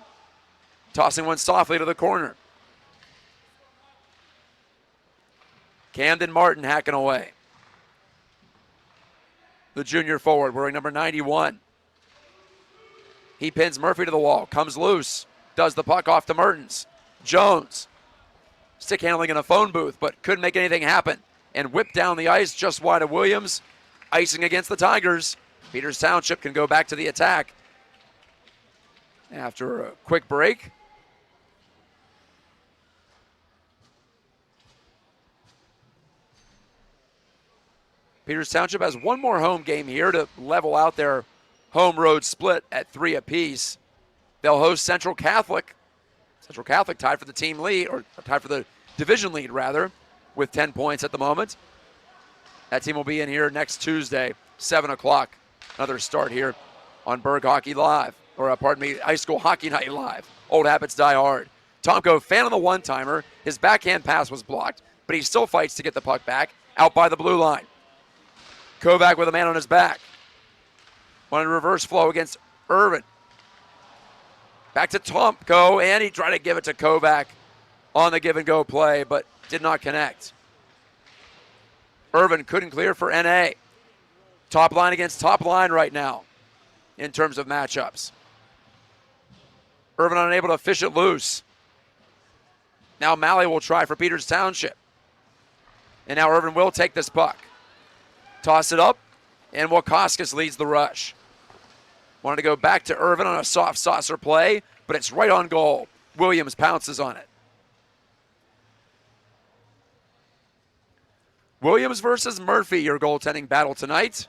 Tossing one softly to the corner. Camden Martin hacking away. The junior forward wearing number 91. He pins Murphy to the wall. Comes loose. Does the puck off to Mertens. Jones. Stick handling in a phone booth, but couldn't make anything happen. And whipped down the ice just wide of Williams. Icing against the Tigers. Peters Township can go back to the attack after a quick break. Peters Township has one more home game here to level out their home road split at 3 apiece. They'll host Central Catholic. Central Catholic tied for the team lead, or tied for the division lead rather, with 10 points at the moment. That team will be in here next Tuesday, 7 o'clock. Another start here on Berg Hockey Live, or pardon me, High School Hockey Night Live. Old habits die hard. Tomko, fan of the one-timer. His backhand pass was blocked, but he still fights to get the puck back out by the blue line. Kovac with a man on his back. Wanted reverse flow against Irvin. Back to Tomko, and he tried to give it to Kovac on the give-and-go play, but did not connect. Irvin couldn't clear for NA. Top line against top line right now in terms of matchups. Irvin unable to fish it loose. Now Malley will try for Peters Township. And now Irvin will take this puck. Toss it up, and Wakauskas leads the rush. Wanted to go back to Irvin on a soft saucer play, but it's right on goal. Williams pounces on it. Williams versus Murphy, your goaltending battle tonight.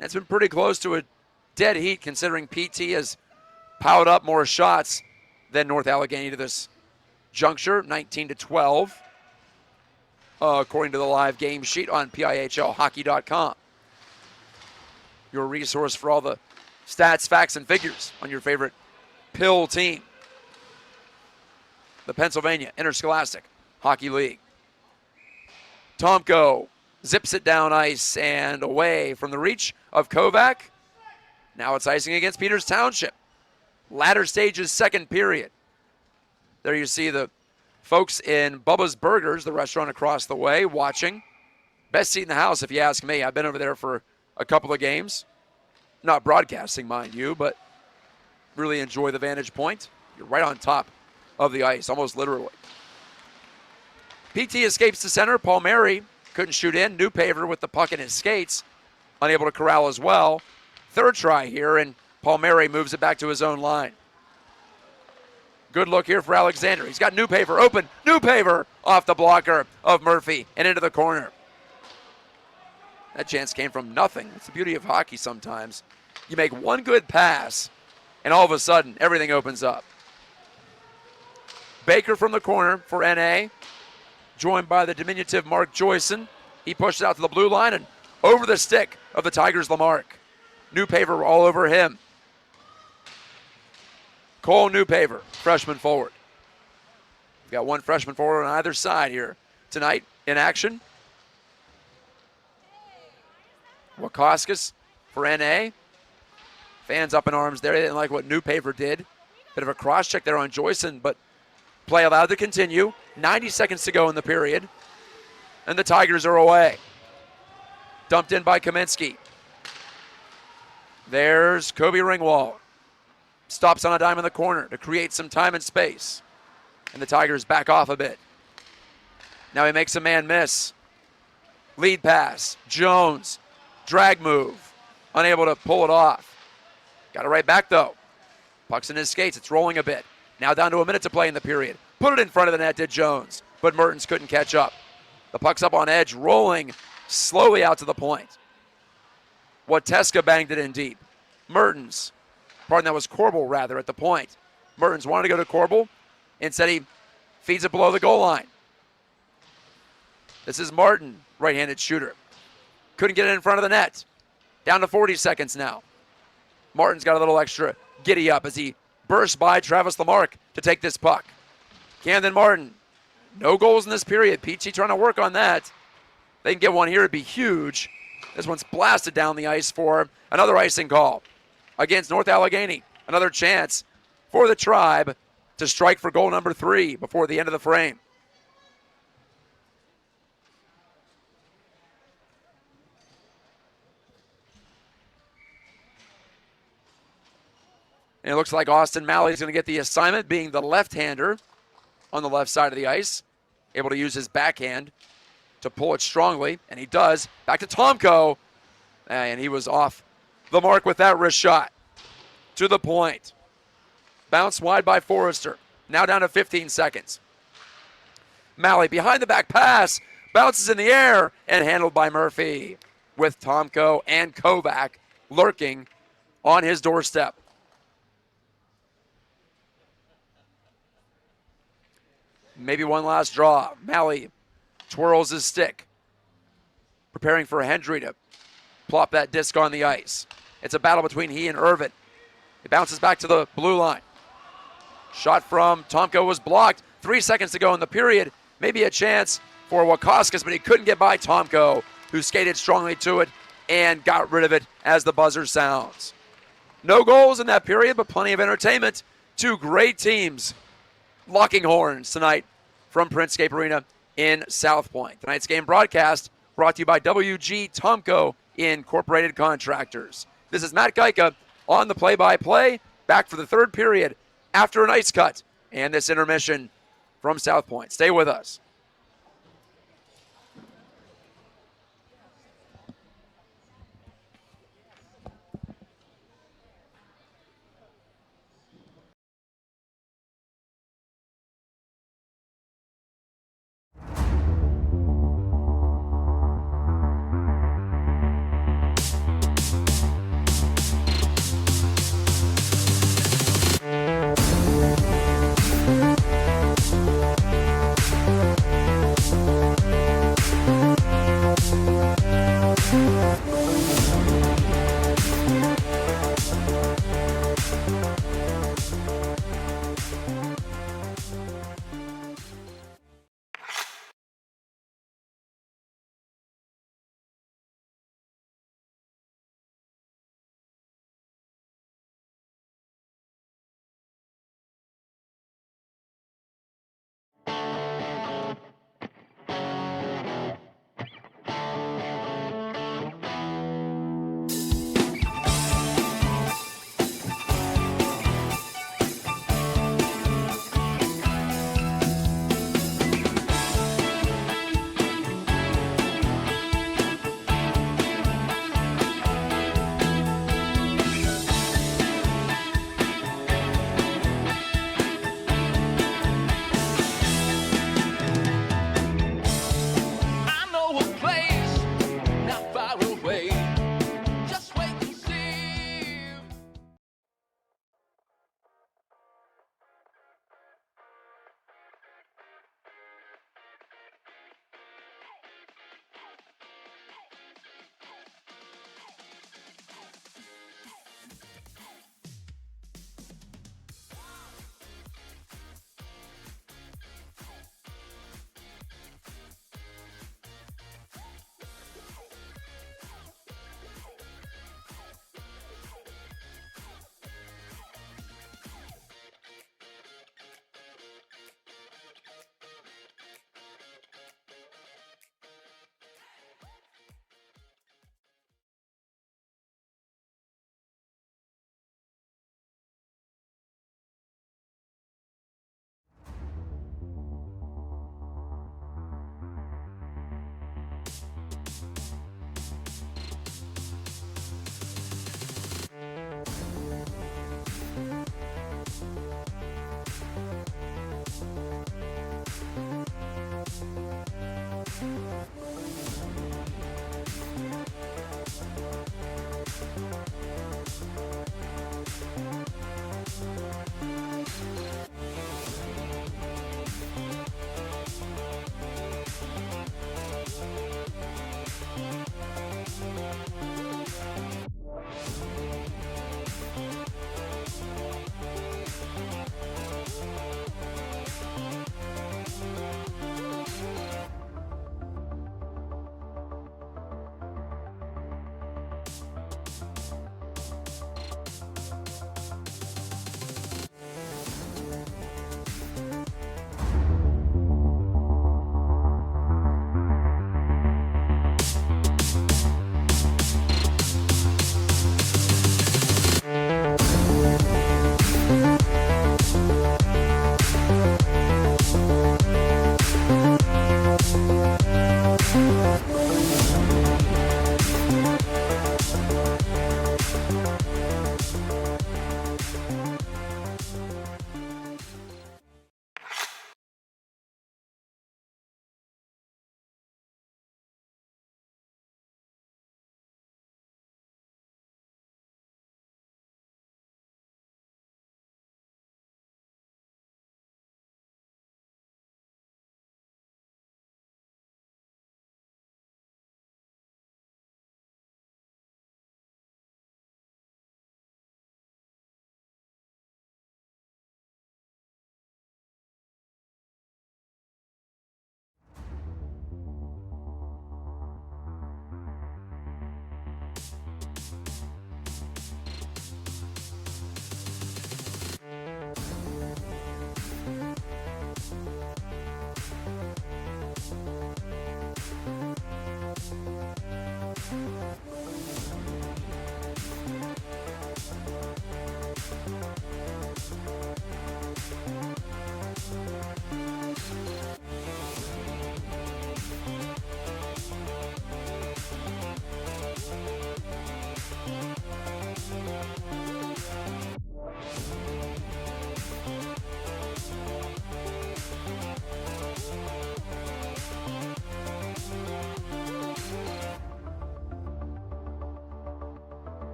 It's been pretty close to a dead heat considering PT has piled up more shots than North Allegheny to this juncture, 19-12. According to the live game sheet on PIHLhockey.com. Your resource for all the stats, facts, and figures on your favorite PIHL team. The Pennsylvania Interscholastic Hockey League. Tomko zips it down ice and away from the reach of Kovac. Now it's icing against Peters Township. Latter stages, second period. There you see the folks in Bubba's Burgers, the restaurant across the way, watching. Best seat in the house, if you ask me. I've been over there for a couple of games. Not broadcasting, mind you, but really enjoy the vantage point. You're right on top of the ice, almost literally. PT escapes to center. Palmieri couldn't shoot in. Newpaver with the puck in his skates, unable to corral as well. Third try here, and Palmieri moves it back to his own line. Good look here for Alexander. He's got Newpaver open. Newpaver off the blocker of Murphy and into the corner. That chance came from nothing. It's the beauty of hockey sometimes. You make one good pass, and all of a sudden, everything opens up. Baker from the corner for NA, joined by the diminutive Mark Joyson. He pushed it out to the blue line and over the stick of the Tigers' Lamarck. Newpaver all over him. Cole Newpaver, freshman forward. We've got one freshman forward on either side here tonight in action. Wakauskas for NA. Fans up in arms there. They didn't like what Newpaver did. Bit of a cross check there on Joyson, but play allowed to continue. 90 seconds to go in the period. And the Tigers are away. Dumped in by Kaminsky. There's Kobe Ringwald. Stops on a dime in the corner to create some time and space. And the Tigers back off a bit. Now he makes a man miss. Lead pass. Jones. Drag move. Unable to pull it off. Got it right back though. Puck's in his skates. It's rolling a bit. Now down to a minute to play in the period. Put it in front of the net, did Jones, but Mertens couldn't catch up. The puck's up on edge, rolling slowly out to the point. Gajtka banged it in deep. Mertens, that was Corbel rather, at the point. Mertens wanted to go to Corbel. Instead, he feeds it below the goal line. This is Martin, right-handed shooter. Couldn't get it in front of the net. Down to 40 seconds now. Martin's got a little extra giddy up as he bursts by Travis Lamarck to take this puck. Camden Martin, no goals in this period. Peachy trying to work on that. They can get one here, it'd be huge. This one's blasted down the ice for another icing call against North Allegheny. Another chance for the Tribe to strike for goal number 3 before the end of the frame. And it looks like Austin Malley's going to get the assignment, being the left-hander on the left side of the ice, able to use his backhand to pull it strongly, and he does. Back to Tomko, and he was off the mark with that wrist shot. To the point. Bounce wide by Forrester. Now down to 15 seconds. Malley behind the back pass, bounces in the air, and handled by Murphy, with Tomko and Kovac lurking on his doorstep. Maybe one last draw. Malley twirls his stick, preparing for Hendry to plop that disc on the ice. It's a battle between he and Irvin. It bounces back to the blue line. Shot from Tomko was blocked. 3 seconds to go in the period. Maybe a chance for Wakauskas, but he couldn't get by Tomko, who skated strongly to it and got rid of it as the buzzer sounds. No goals in that period, but plenty of entertainment. Two great teams locking horns tonight from Printscape Arena in South Point. Tonight's game broadcast brought to you by WG Tomko Incorporated Contractors. This is Matt Gajtka on the play-by-play, back for the third period after an ice cut and this intermission from South Point. Stay with us.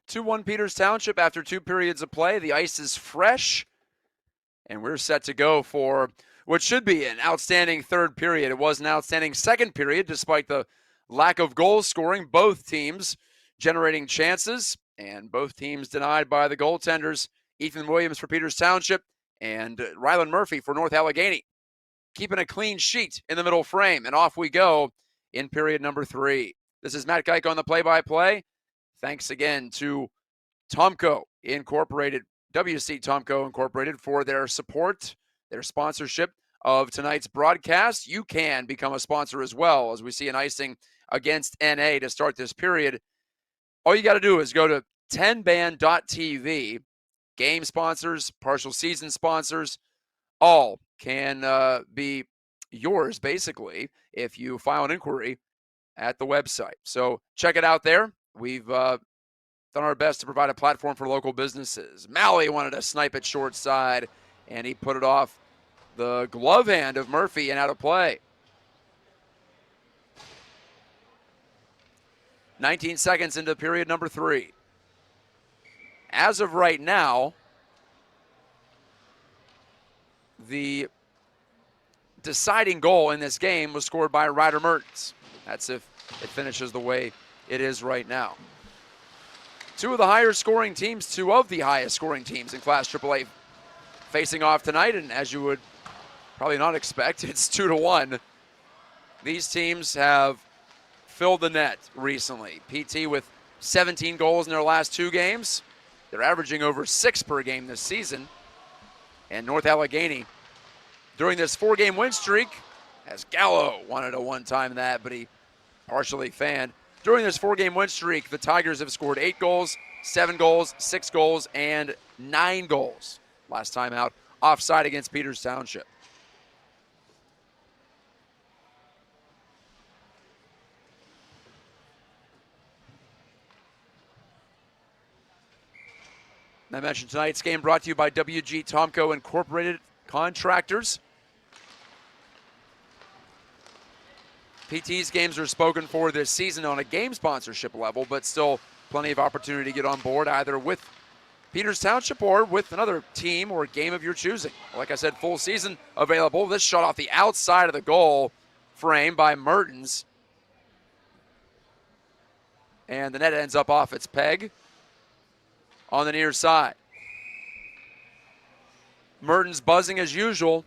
2-1 Peters Township after 2 periods of play. The ice is fresh, and we're set to go for what should be an outstanding third period. It was an outstanding second period despite the lack of goal scoring. Both teams generating chances, and both teams denied by the goaltenders. Ethan Williams for Peters Township and Rylan Murphy for North Allegheny, keeping a clean sheet in the middle frame. And off we go in period number 3. This is Matt Gajtka on the play-by-play. Thanks again to Tomco Incorporated, WC Tomco Incorporated, for their support, their sponsorship of tonight's broadcast. You can become a sponsor as well, as we see an icing against NA to start this period. All you got to do is go to 10band.tv. Game sponsors, partial season sponsors, all can be yours, basically, if you file an inquiry at the website. So check it out there. We've done our best to provide a platform for local businesses. Malley wanted to snipe it short side, and he put it off the glove hand of Murphy and out of play. 19 seconds into period number 3. As of right now, the deciding goal in this game was scored by Ryder Mertens. That's if it finishes the way it is right now. Two of the highest scoring teams in Class AAA facing off tonight, and as you would probably not expect, it's 2-1. These teams have filled the net recently. PT with 17 goals in their last 2 games. They're averaging over 6 per game this season. And North Allegheny, during this 4-game win streak, as Gallo wanted to one-time that, but he partially fanned. During this 4-game win streak, the Tigers have scored 8 goals, 7 goals, 6 goals, and 9 goals. Last time out, offside against Peters Township. I mentioned tonight's game brought to you by WG Tomco Incorporated Contractors. PT's games are spoken for this season on a game sponsorship level, but still plenty of opportunity to get on board either with Peters Township or with another team or game of your choosing. Like I said, full season available. This shot off the outside of the goal frame by Mertens. And the net ends up off its peg on the near side. Mertens buzzing as usual.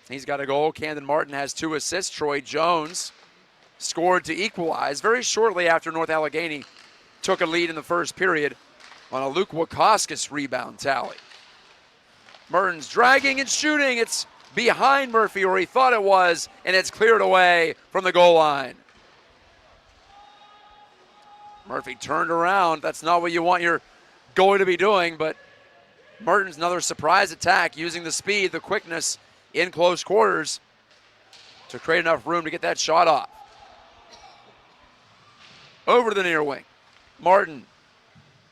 He's got a goal. Camden Martin has 2 assists. Troy Jones scored to equalize very shortly after North Allegheny took a lead in the first period on a Luke Wachowskis rebound tally. Mertens dragging and shooting. It's behind Murphy, or he thought it was, and it's cleared away from the goal line. Murphy turned around. That's not what you want your goalie to be doing, but Mertens, another surprise attack, using the speed, the quickness in close quarters to create enough room to get that shot off. Over to the near wing. Martin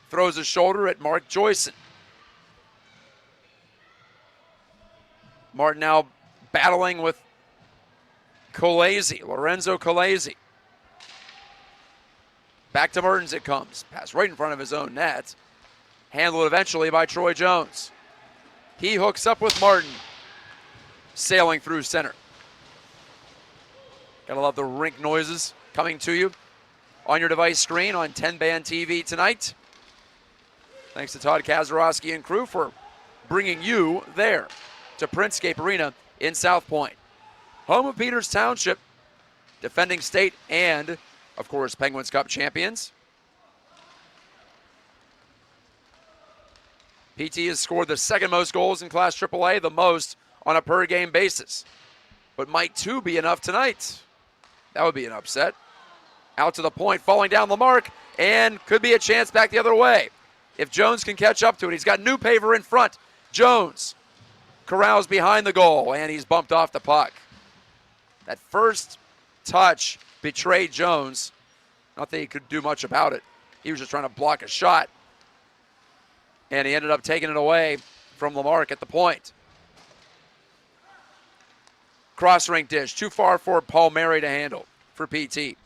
throws a shoulder at Mark Joyson. Martin now battling with Lorenzo Colesi. Back to Mertens it comes. Pass right in front of his own net. Handled eventually by Troy Jones. He hooks up with Martin. Sailing through center. Gotta love the rink noises coming to you on your device screen on 10-band TV tonight. Thanks to Todd Kazarowski and crew for bringing you there to Printscape Arena in South Point. Home of Peters Township, defending state and, of course, Penguins Cup champions. PT has scored the second most goals in Class AAA, the most on a per-game basis. But might 2 be enough tonight? That would be an upset. Out to the point, falling down the mark, and could be a chance back the other way. If Jones can catch up to it, he's got Newpaver in front. Jones corrals behind the goal, and he's bumped off the puck. That first touch betrayed Jones. Not that he could do much about it. He was just trying to block a shot. And he ended up taking it away from Lamarck at the point. Cross-rink dish, too far for Paul Mary to handle for PT.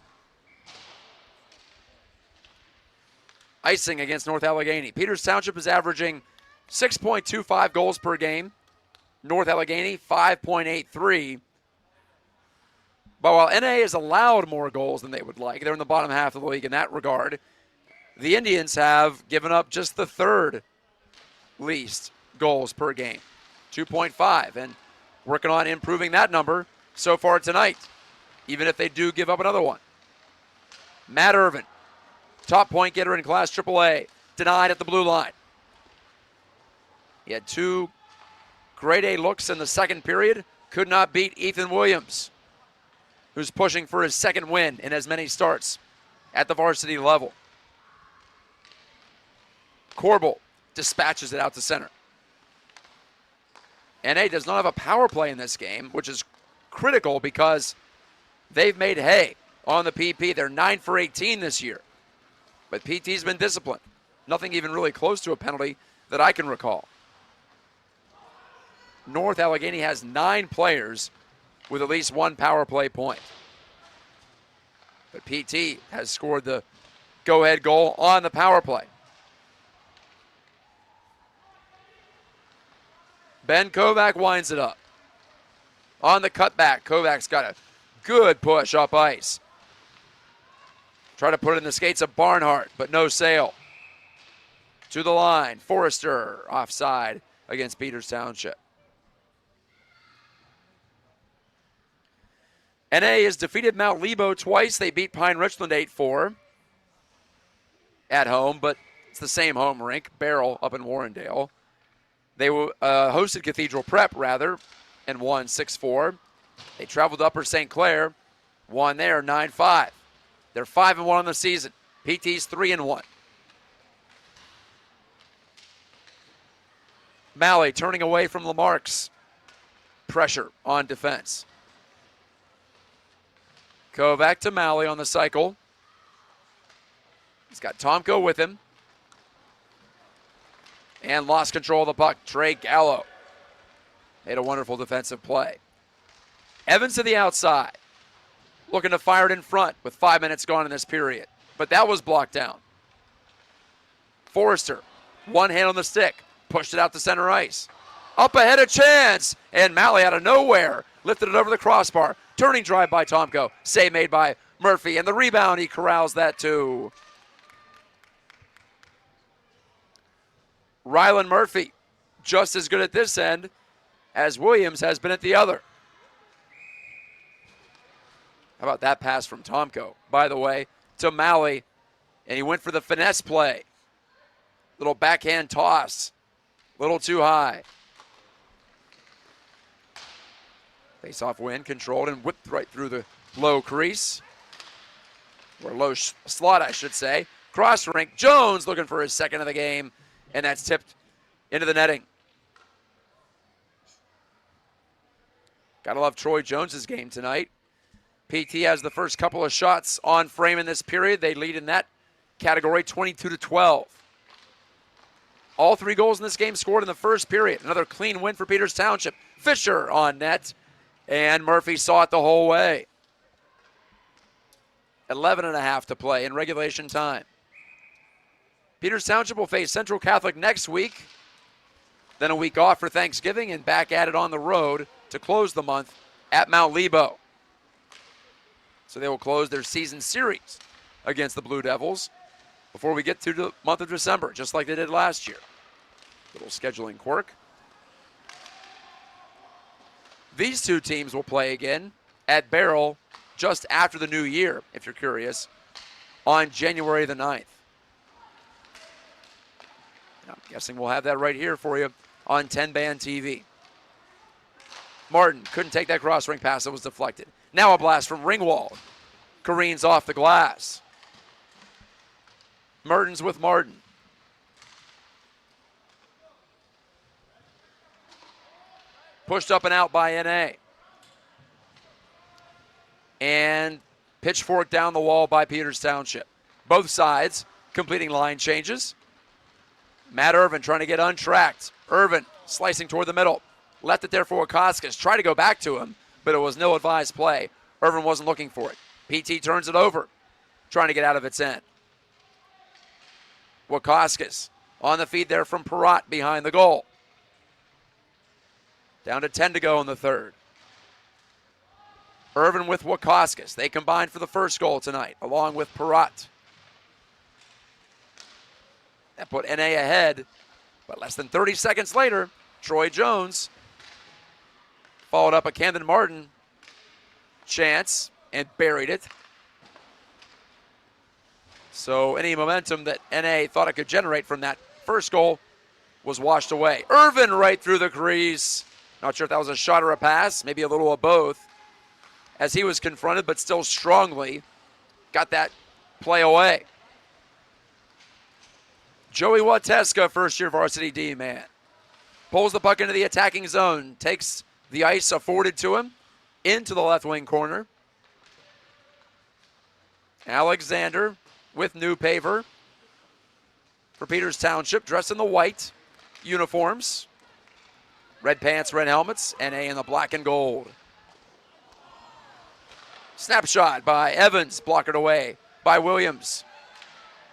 icing against North Allegheny. Peters Township is averaging 6.25 goals per game. North Allegheny, 5.83. But while NA has allowed more goals than they would like, they're in the bottom half of the league in that regard, the Indians have given up just the third least goals per game, 2.5, and working on improving that number so far tonight, even if they do give up another one. Matt Irvin, top point getter in Class AAA, denied at the blue line. He had 2 grade A looks in the second period, could not beat Ethan Williams, who's pushing for his second win in as many starts at the varsity level. Corbel dispatches it out to center. NA does not have a power play in this game, which is critical because they've made hay on the PP. They're 9 for 18 this year. But PT's been disciplined. Nothing even really close to a penalty that I can recall. North Allegheny has 9 players with at least 1 power play point. But PT has scored the go-ahead goal on the power play. Ben Kovac winds it up. On the cutback, Kovac's got a good push up ice. Try to put it in the skates of Barnhart, but no sail. To the line, Forrester offside against Peters Township. NA has defeated Mount Lebo twice. They beat Pine Richland 8-4 at home, but it's the same home rink, Barrel up in Warrendale. They hosted Cathedral Prep, and won 6-4. They traveled to Upper St. Clair, won there 9-5. They're 5-1 on the season. PT's 3-1. Malley turning away from Lamarck's pressure on defense. Kovac to Malley on the cycle. He's got Tomko with him. And lost control of the puck. Trey Gallo made a wonderful defensive play. Evans to the outside. Looking to fire it in front with 5 minutes gone in this period. But that was blocked down. Forrester, one hand on the stick. Pushed it out to center ice. Up ahead, a chance. And Malley out of nowhere lifted it over the crossbar. Turning drive by Tomko. Save made by Murphy. And the rebound, he corrals that too. Rylan Murphy, just as good at this end as Williams has been at the other. How about that pass from Tomko, by the way, to Malley, and he went for the finesse play. Little backhand toss, little too high. Face-off win, controlled and whipped right through the low crease, or low slot, I should say. Cross rink, Jones looking for his second of the game. And that's tipped into the netting. Gotta love Troy Jones's game tonight. PT has the first couple of shots on frame in this period. They lead in that category 22-12. All 3 goals in this game scored in the first period. Another clean win for Peters Township. Fisher on net, and Murphy saw it the whole way. 11.5 to play in regulation time. Peters Township will face Central Catholic next week, then a week off for Thanksgiving, and back at it on the road to close the month at Mount Lebo. So they will close their season series against the Blue Devils before we get to the month of December, just like they did last year. Little scheduling quirk. These 2 teams will play again at Barrel just after the new year, if you're curious, on January the 9th. I'm guessing we'll have that right here for you on 10-band TV. Martin couldn't take that cross-ring pass that was deflected. Now a blast from Ringwald. Careens off the glass. Mertens with Martin. Pushed up and out by NA. And pitchfork down the wall by Peters Township. Both sides completing line changes. Matt Irvin trying to get untracked. Irvin slicing toward the middle. Left it there for Wakauskas. Tried to go back to him, but it was no advised play. Irvin wasn't looking for it. PT turns it over, trying to get out of its end. Wakauskas on the feed there from Perrott behind the goal. Down to 10 to go in the third. Irvin with Wakauskas. They combined for the first goal tonight, along with Perrott. That put NA ahead, but less than 30 seconds later, Troy Jones followed up a Camden Martin chance and buried it. So any momentum that NA thought it could generate from that first goal was washed away. Irvin right through the crease. Not sure if that was a shot or a pass, maybe a little of both, as he was confronted, but still strongly got that play away. Joey Wateska, first-year varsity D-man, pulls the puck into the attacking zone, takes the ice afforded to him into the left wing corner. Alexander with New Paver for Peters Township, dressed in the white uniforms. Red pants, red helmets, NA in the black and gold. Snapshot by Evans, blocked away by Williams.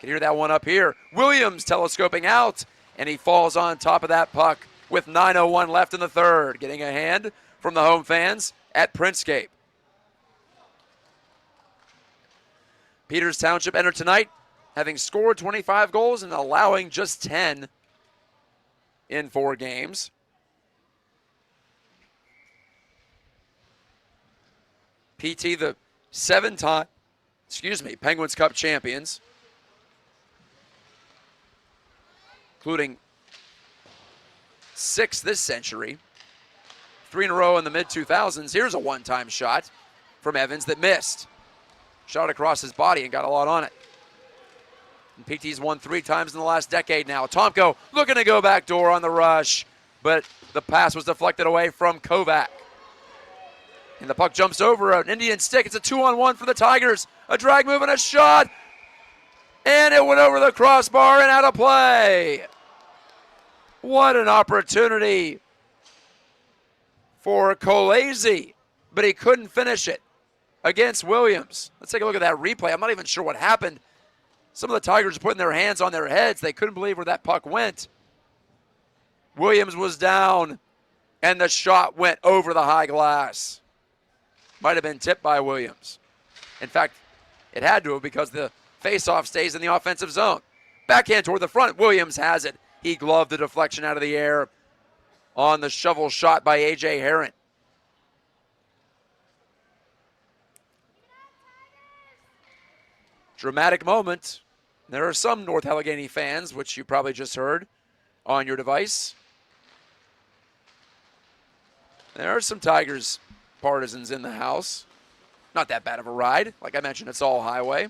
Can hear that one up here. Williams telescoping out, and he falls on top of that puck with 9:01 left in the third. Getting a hand from the home fans at Printscape. Peters Township entered tonight having scored 25 goals and allowing just 10 in 4 games. PT, the 7-time, Penguins Cup champions, including 6 this century, 3 in a row in the mid-2000s. Here's a one-time shot from Evans that missed. Shot across his body and got a lot on it. And PT's won 3 times in the last decade now. Tomko looking to go back door on the rush, but the pass was deflected away from Kovac. And the puck jumps over an Indian stick. It's a 2-on-1 for the Tigers. A drag move and a shot. And it went over the crossbar and out of play. What an opportunity for Colese, but he couldn't finish it against Williams. Let's take a look at that replay. I'm not even sure what happened. Some of the Tigers are putting their hands on their heads. They couldn't believe where that puck went. Williams was down, and the shot went over the high glass. Might have been tipped by Williams. In fact, it had to have, because the faceoff stays in the offensive zone. Backhand toward the front. Williams has it. He gloved the deflection out of the air on the shovel shot by A.J. Herron. Dramatic moment. There are some North Allegheny fans, which you probably just heard on your device. There are some Tigers partisans in the house. Not that bad of a ride. Like I mentioned, it's all highway.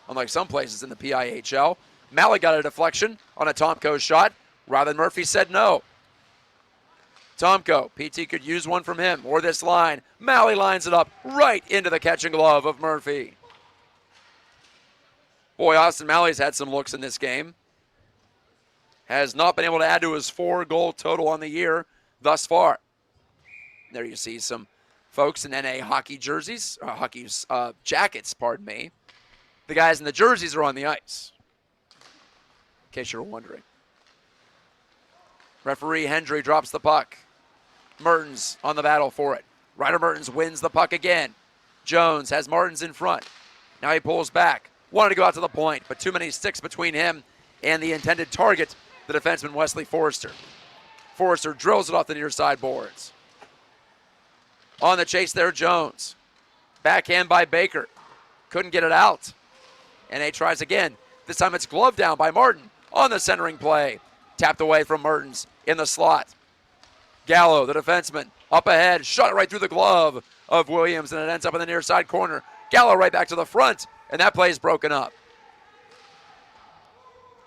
Unlike some places in the PIHL. Malley got a deflection on a Tomko shot. Rylan Murphy said no. Tomko, PT could use one from him or this line. Malley lines it up right into the catching glove of Murphy. Boy, Austin Malley's had some looks in this game. Has not been able to add to his 4-goal total on the year thus far. There you see some folks in NA hockey jerseys, jackets, pardon me. The guys in the jerseys are on the ice, in case you're wondering. Referee Hendry drops the puck. Mertens on the battle for it. Ryder Mertens wins the puck again. Jones has Martins in front. Now he pulls back. Wanted to go out to the point, but too many sticks between him and the intended target, the defenseman Wesley Forrester. Forrester drills it off the near side boards. On the chase there, Jones. Backhand by Baker. Couldn't get it out. NA tries again. This time it's gloved down by Martin on the centering play. Tapped away from Mertens in the slot. Gallo, the defenseman, up ahead. Shot it right through the glove of Williams, and it ends up in the near side corner. Gallo right back to the front, and that play is broken up.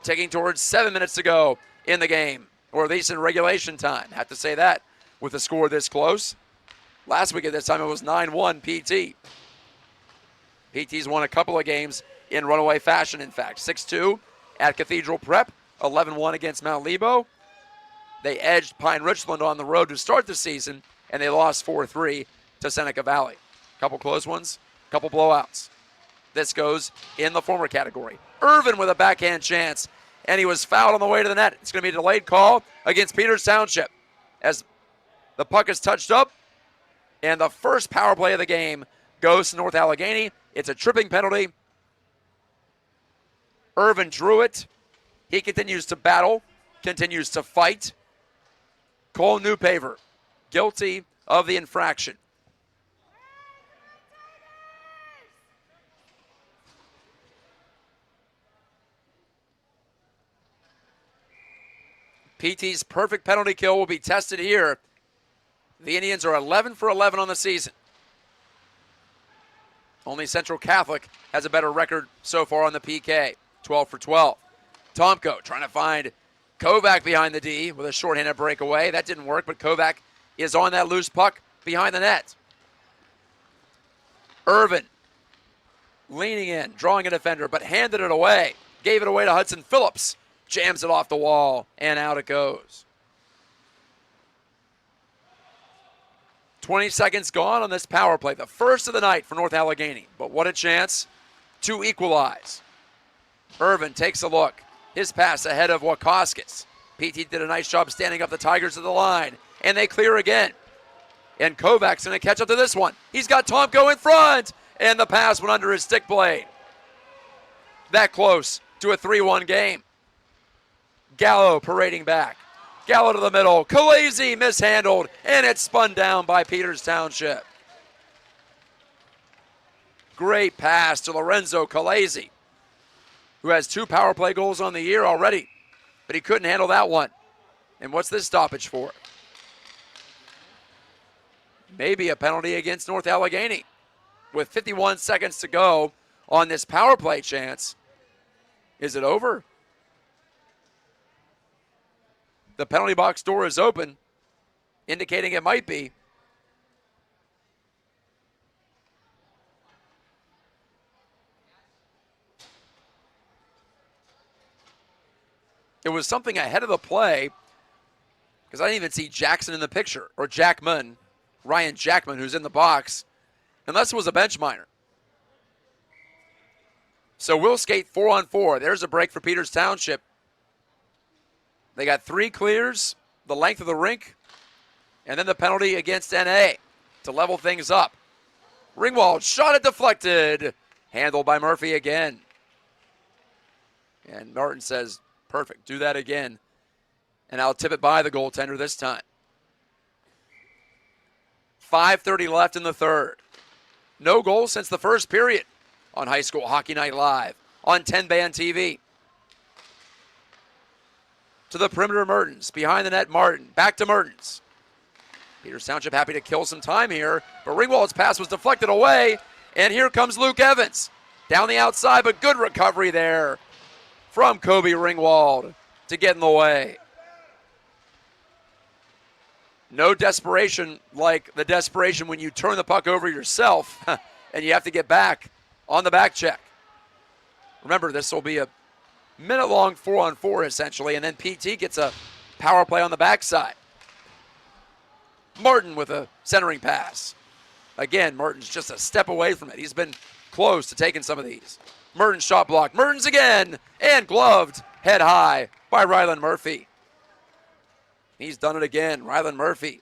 Taking towards 7 minutes to go in the game, or at least in regulation time. Have to say that with a score this close. Last week at this time it was 9-1 PT. PT's won a couple of games in runaway fashion, in fact. 6-2 at Cathedral Prep, 11-1 against Mount Lebo. They edged Pine Richland on the road to start the season, and they lost 4-3 to Seneca Valley. Couple close ones, couple blowouts. This goes in the former category. Irvin with a backhand chance, and he was fouled on the way to the net. It's going to be a delayed call against Peters Township as the puck is touched up, and the first power play of the game goes to North Allegheny. It's a tripping penalty. Irvin drew it. He continues to battle, continues to fight. Cole Newpaver, guilty of the infraction. PT's perfect penalty kill will be tested here. The Indians are 11 for 11 on the season. Only Central Catholic has a better record so far on the PK, 12 for 12. Tomko trying to find Kovac behind the D with a shorthanded breakaway. That didn't work, but Kovac is on that loose puck behind the net. Irvin leaning in, drawing a defender, but handed it away. Gave it away to Hudson Phillips. Jams it off the wall, and out it goes. 20 seconds gone on this power play, the first of the night for North Allegheny. But what a chance to equalize. Irvin takes a look. His pass ahead of Wakaskis. PT did a nice job standing up the Tigers to the line, and they clear again. And Kovac's going to catch up to this one. He's got Tomko in front, and the pass went under his stick blade. That close to a 3-1 game. Gallo parading back. Gallo to the middle. Khaleesi mishandled, and it's spun down by Peters Township. Great pass to Lorenzo Khaleesi, who has 2 power play goals on the year already, but he couldn't handle that one. And what's this stoppage for? Maybe a penalty against North Allegheny. With 51 seconds to go on this power play chance, is it over? The penalty box door is open, indicating it might be. It was something ahead of the play, because I didn't even see Jackson in the picture, or Jackman, Ryan Jackman, who's in the box, unless it was a bench minor. So we'll skate 4-on-4. There's a break for Peters Township. They got 3 clears, the length of the rink, and then the penalty against NA to level things up. Ringwald shot it deflected. Handled by Murphy again. And Martin says, perfect, do that again. And I'll tip it by the goaltender this time. 5:30 left in the third. No goals since the first period on High School Hockey Night Live on 10-band TV. To the perimeter, Mertens. Behind the net, Martin. Back to Mertens. Peters Township happy to kill some time here, but Ringwald's pass was deflected away, and here comes Luke Evans. Down the outside, but good recovery there from Kobe Ringwald to get in the way. No desperation like the desperation when you turn the puck over yourself and you have to get back on the back check. Remember, this will be a minute-long 4-on-4 essentially, and then PT gets a power play on the backside. Martin with a centering pass. Again, Martin's just a step away from it. He's been close to taking some of these. Mertens shot blocked. Mertens again, and gloved head high by Ryland Murphy. He's done it again. Ryland Murphy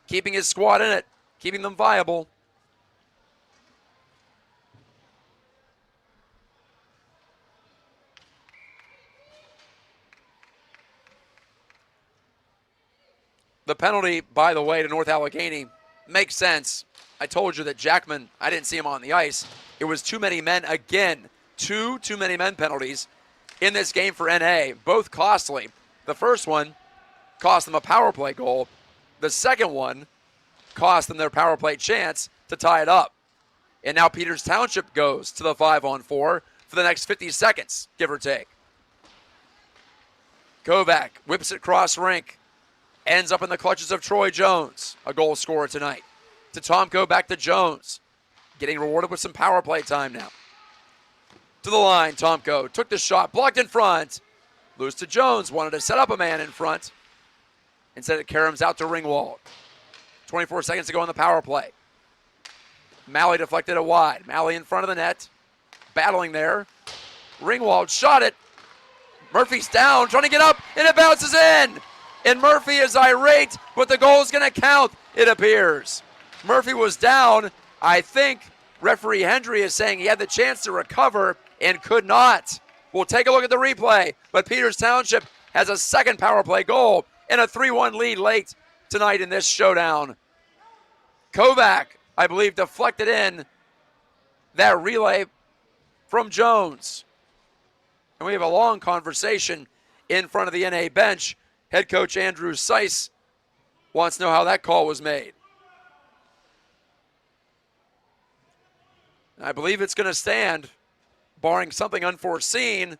keeping his squad in it, keeping them viable. The penalty, by the way, to North Allegheny makes sense. I told you that Jackman, I didn't see him on the ice. It was too many men again. 2 too many men penalties in this game for NA, both costly. The first one cost them a power play goal. The second one cost them their power play chance to tie it up. And now Peters Township goes to the 5-on-4 for the next 50 seconds, give or take. Kovac whips it cross rink. Ends up in the clutches of Troy Jones, a goal scorer tonight. To Tomko, back to Jones. Getting rewarded with some power play time now. To the line, Tomko took the shot, blocked in front. Loose to Jones, wanted to set up a man in front. Instead it caroms out to Ringwald. 24 seconds to go on the power play. Malley deflected it wide. Malley in front of the net. battling there. Ringwald shot it. Murphy's down, trying to get up, and it bounces in. And Murphy is irate, but the goal is going to count, it appears. Murphy was down. I think referee Hendry is saying he had the chance to recover and could not. We'll take a look at the replay, but Peters Township has a second power play goal and a 3-1 lead late tonight in this showdown. Kovac, I believe, deflected in that relay from Jones. And we have a long conversation in front of the NA bench. Head coach Andrew Seiss wants to know how that call was made. I believe it's going to stand, barring something unforeseen.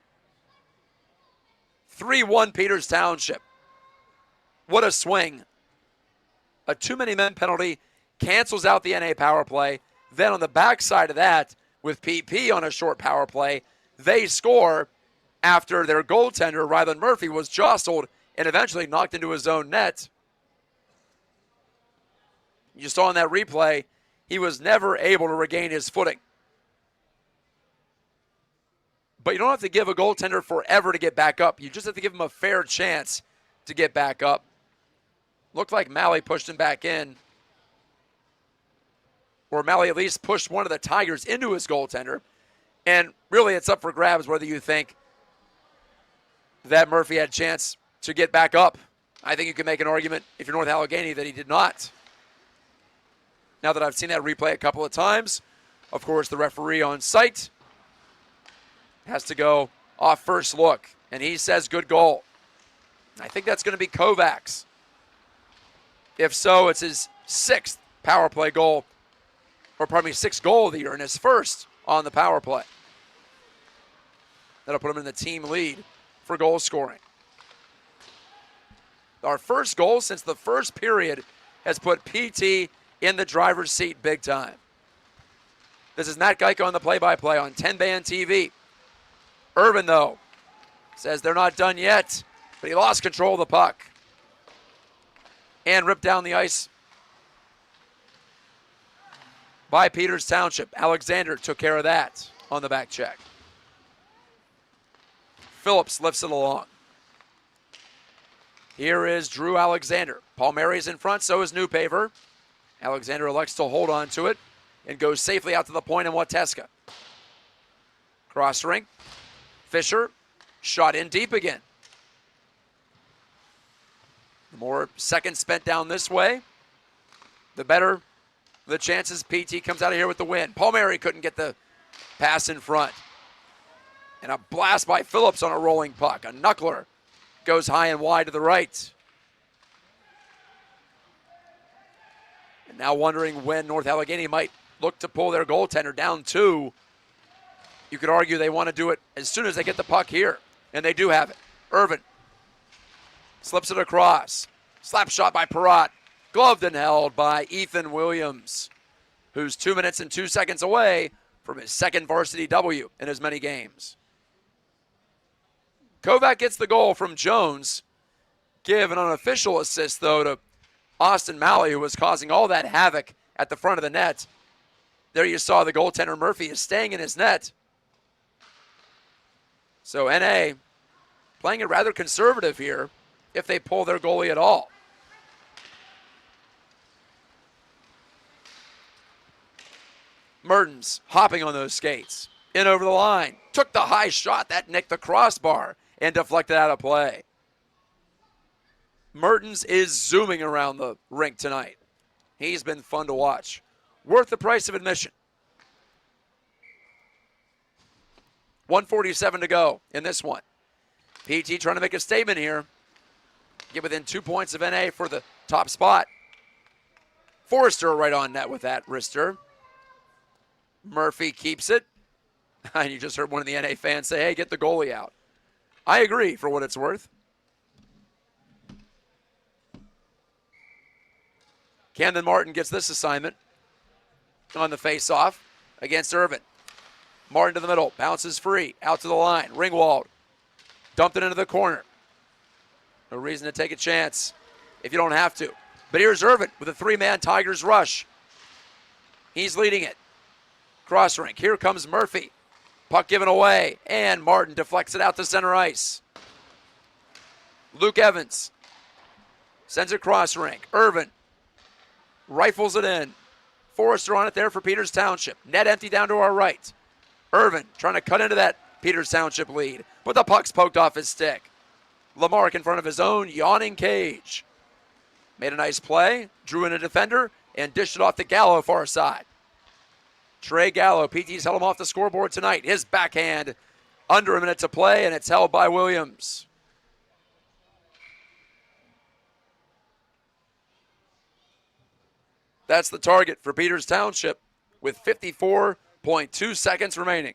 3-1 Peters Township. What a swing. A too many men penalty cancels out the NA power play. Then on the backside of that, with PP on a short power play, they score after their goaltender, Ryland Murphy, was jostled and eventually knocked into his own net. You saw in that replay, he was never able to regain his footing. But you don't have to give a goaltender forever to get back up. You just have to give him a fair chance to get back up. Looked like Malley pushed him back in. Or Malley at least pushed one of the Tigers into his goaltender. And really it's up for grabs whether you think that Murphy had a chance to get back up. I think you can make an argument, if you're North Allegheny, that he did not. Now that I've seen that replay a couple of times, of course the referee on site has to go off first look, and he says good goal. I think that's going to be Kovac's. If so, it's his sixth power play goal, or pardon me, sixth goal of the year, and his first on the power play. That'll put him in the team lead for goal scoring. Our first goal since the first period has put PT in the driver's seat big time. This is Matt Gajtka on the play-by-play on 10-band TV. Irvin, though, says they're not done yet, but he lost control of the puck and ripped down the ice by Peters Township. Alexander took care of that on the back check. Phillips lifts it along. Here is Drew Alexander. Palmieri's in front, so is Newpaver. Alexander elects to hold on to it and goes safely out to the point in Wateska. Cross rink. Fisher, shot in deep again. The more seconds spent down this way, the better the chances PT comes out of here with the win. Palmieri couldn't get the pass in front. And a blast by Phillips on a rolling puck. A knuckler goes high and wide to the right. And now wondering when North Allegheny might look to pull their goaltender down 2. You could argue they want to do it as soon as they get the puck here. And they do have it. Irvin slips it across. Slap shot by Perrott. Gloved and held by Ethan Williams, who's 2 minutes and 2 seconds away from his second varsity W in as many games. Kovac gets the goal from Jones. Give an unofficial assist, though, to Austin Malley, who was causing all that havoc at the front of the net. There you saw the goaltender Murphy is staying in his net. So NA playing it rather conservative here if they pull their goalie at all. Mertens hopping on those skates. In over the line. Took the high shot. That nicked the crossbar and deflected out of play. Mertens is zooming around the rink tonight. He's been fun to watch. Worth the price of admission. 1:47 to go in this one. PT trying to make a statement here. Get within 2 points of NA for the top spot. Forrester right on net with that wrister. Murphy keeps it. And you just heard one of the NA fans say, hey, get the goalie out. I agree for what it's worth. Camden Martin gets this assignment on the face-off against Irvin. Martin to the middle, bounces free, out to the line. Ringwald dumped it into the corner. No reason to take a chance if you don't have to. But here's Irvin with a 3-man Tigers rush. He's leading it. Cross rink. Here comes Murphy. Puck given away, and Martin deflects it out to center ice. Luke Evans sends it cross rink. Irvin rifles it in. Forrester on it there for Peters Township. Net empty down to our right. Irvin trying to cut into that Peters Township lead, but the puck's poked off his stick. Lamarck in front of his own yawning cage. Made a nice play, drew in a defender, and dished it off to Gallo far side. Trey Gallo, PT's held him off the scoreboard tonight. His backhand under a minute to play, and it's held by Williams. That's the target for Peters Township with 54.2 seconds remaining.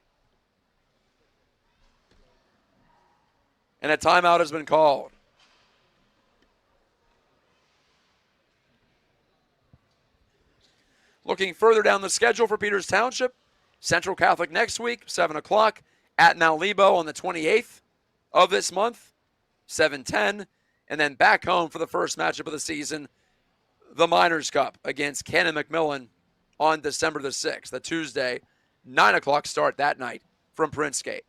And a timeout has been called. Looking further down the schedule for Peters Township, Central Catholic next week, 7 o'clock, at Mount Lebo on the 28th of this month, 7:10, and then back home for the first matchup of the season, the Miners Cup against Cannon McMillan on December the 6th, a Tuesday, 9 o'clock start that night from Printscape.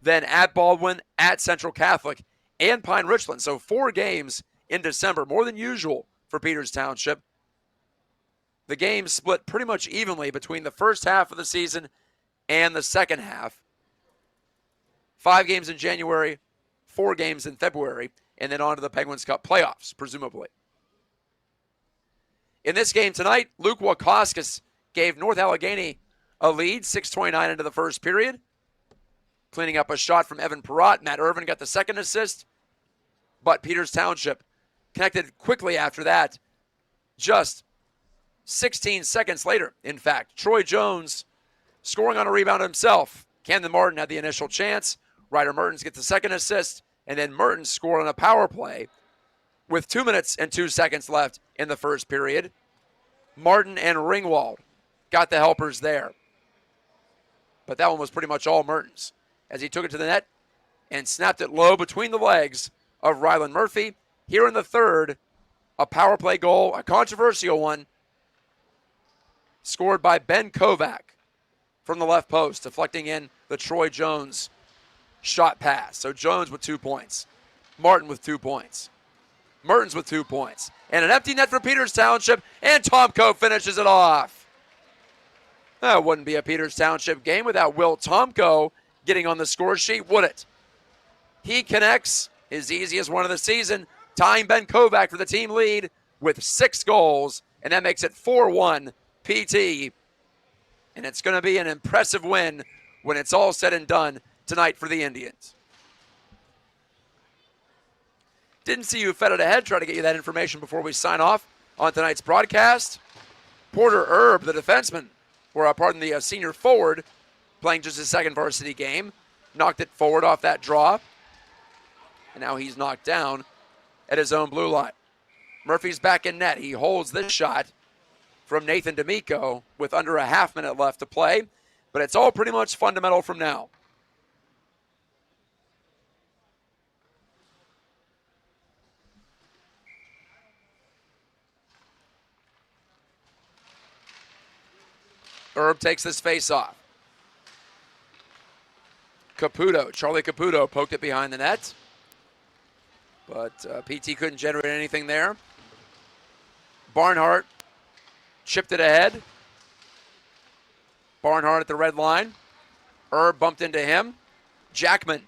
Then at Baldwin, at Central Catholic, and Pine Richland. So 4 games in December, more than usual for Peters Township. The games split pretty much evenly between the first half of the season and the second half. 5 games in January, 4 games in February, and then on to the Penguins Cup playoffs, presumably. In this game tonight, Luke Wakauskas gave North Allegheny a lead, 6:29 into the first period. Cleaning up a shot from Evan Perrott. Matt Irvin got the second assist, but Peters Township connected quickly after that. Just 16 seconds later, in fact, Troy Jones scoring on a rebound himself. Camden Martin had the initial chance. Ryder Mertens gets the second assist, and then Mertens scored on a power play with 2 minutes and 2 seconds left in the first period. Martin and Ringwald got the helpers there. But that one was pretty much all Mertens as he took it to the net and snapped it low between the legs of Ryland Murphy. Here in the third, a power play goal, a controversial one, scored by Ben Kovac from the left post, deflecting in the Troy Jones shot pass. So Jones with 2 points. Martin with 2 points. Mertens with 2 points. And an empty net for Peters Township, and Tomko finishes it off. That wouldn't be a Peters Township game without Will Tomko getting on the score sheet, would it? He connects his easiest one of the season, tying Ben Kovac for the team lead with 6 goals, and that makes it 4-1 PT. And it's going to be an impressive win when it's all said and done tonight for the Indians. Didn't see you fed it ahead. Try to get you that information before we sign off on tonight's broadcast. Porter Erb, the defenseman, the senior forward, playing just his second varsity game, knocked it forward off that draw. And now he's knocked down at his own blue line. Murphy's back in net. He holds this shot from Nathan D'Amico with under a half minute left to play. But it's all pretty much fundamental from now. Erb takes this face off. Charlie Caputo poked it behind the net. But PT couldn't generate anything there. Barnhart chipped it ahead. Barnhart at the red line. Erb bumped into him. Jackman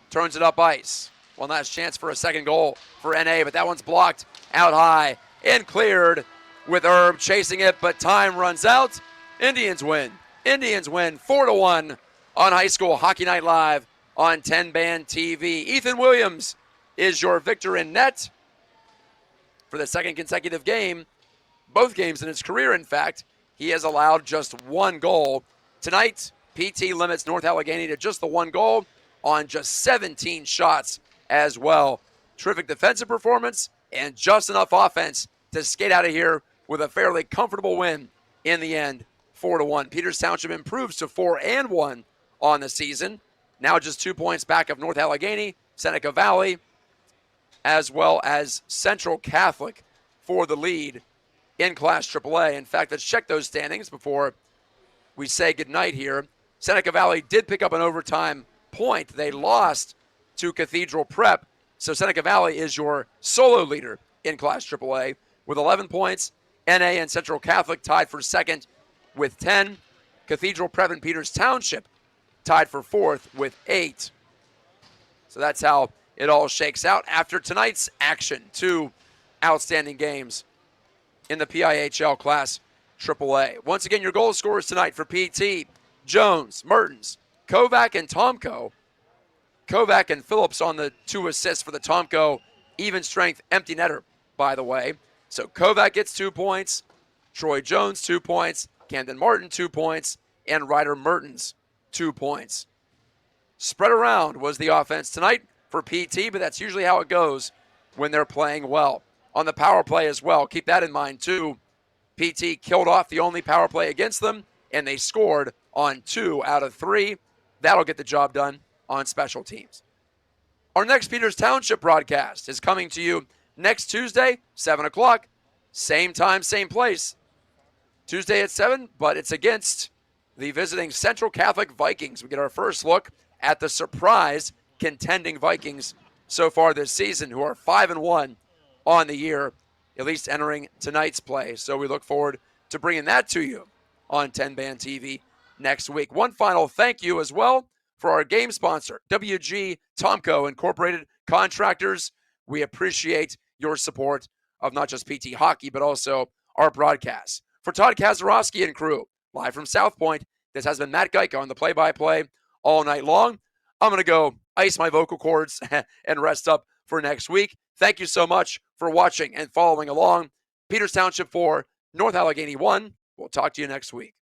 turns it up ice. One last chance for a second goal for NA, but that one's blocked out high and cleared with Erb chasing it, but time runs out. Indians win. Indians win 4-1 on High School Hockey Night Live on 10-Band TV. Ethan Williams is your victor in net for the second consecutive game. Both games in his career, in fact, he has allowed just 1 goal. Tonight, PT limits North Allegheny to just the 1 goal on just 17 shots as well. Terrific defensive performance and just enough offense to skate out of here with a fairly comfortable win in the end. 4-1. Peters Township improves to 4-1 on the season. Now just 2 points back of North Allegheny, Seneca Valley, as well as Central Catholic for the lead in Class AAA. In fact, let's check those standings before we say goodnight here. Seneca Valley did pick up an overtime point. They lost to Cathedral Prep. So Seneca Valley is your solo leader in Class AAA with 11 points. NA and Central Catholic tied for second with 10. Cathedral Prep and Peters Township tied for fourth with 8. So that's how it all shakes out after tonight's action. 2 outstanding games in the PIHL Class AAA. Once again, your goal scorers tonight for PT: Jones, Mertens, Kovac, and Tomko. Kovac and Phillips on the 2 assists for the Tomko even strength empty netter, by the way. So Kovac gets 2 points, Troy Jones 2 points, Camden Martin 2 points, and Ryder Mertens 2 points. Spread around was the offense tonight for PT, but that's usually how it goes when they're playing well. On the power play as well, keep that in mind too. PT killed off the only power play against them, and they scored on 2 out of 3. That'll get the job done on special teams. Our next Peters Township broadcast is coming to you next Tuesday, 7 o'clock. Same time, same place. Tuesday at 7, but it's against the visiting Central Catholic Vikings. We get our first look at the surprise contending Vikings so far this season, who are 5-1 on the year, at least entering tonight's play. So we look forward to bringing that to you on 10 Band TV next week. One final thank you as well for our game sponsor, WG Tomko Incorporated Contractors. We appreciate your support of not just PT hockey, but also our broadcasts. For Todd Kazarowski and crew, live from South Point, this has been Matt Gajtka on the play-by-play all night long. I'm going to go ice my vocal cords and rest up for next week. Thank you so much for watching and following along. Peters Township 4, North Allegheny 1. We'll talk to you next week.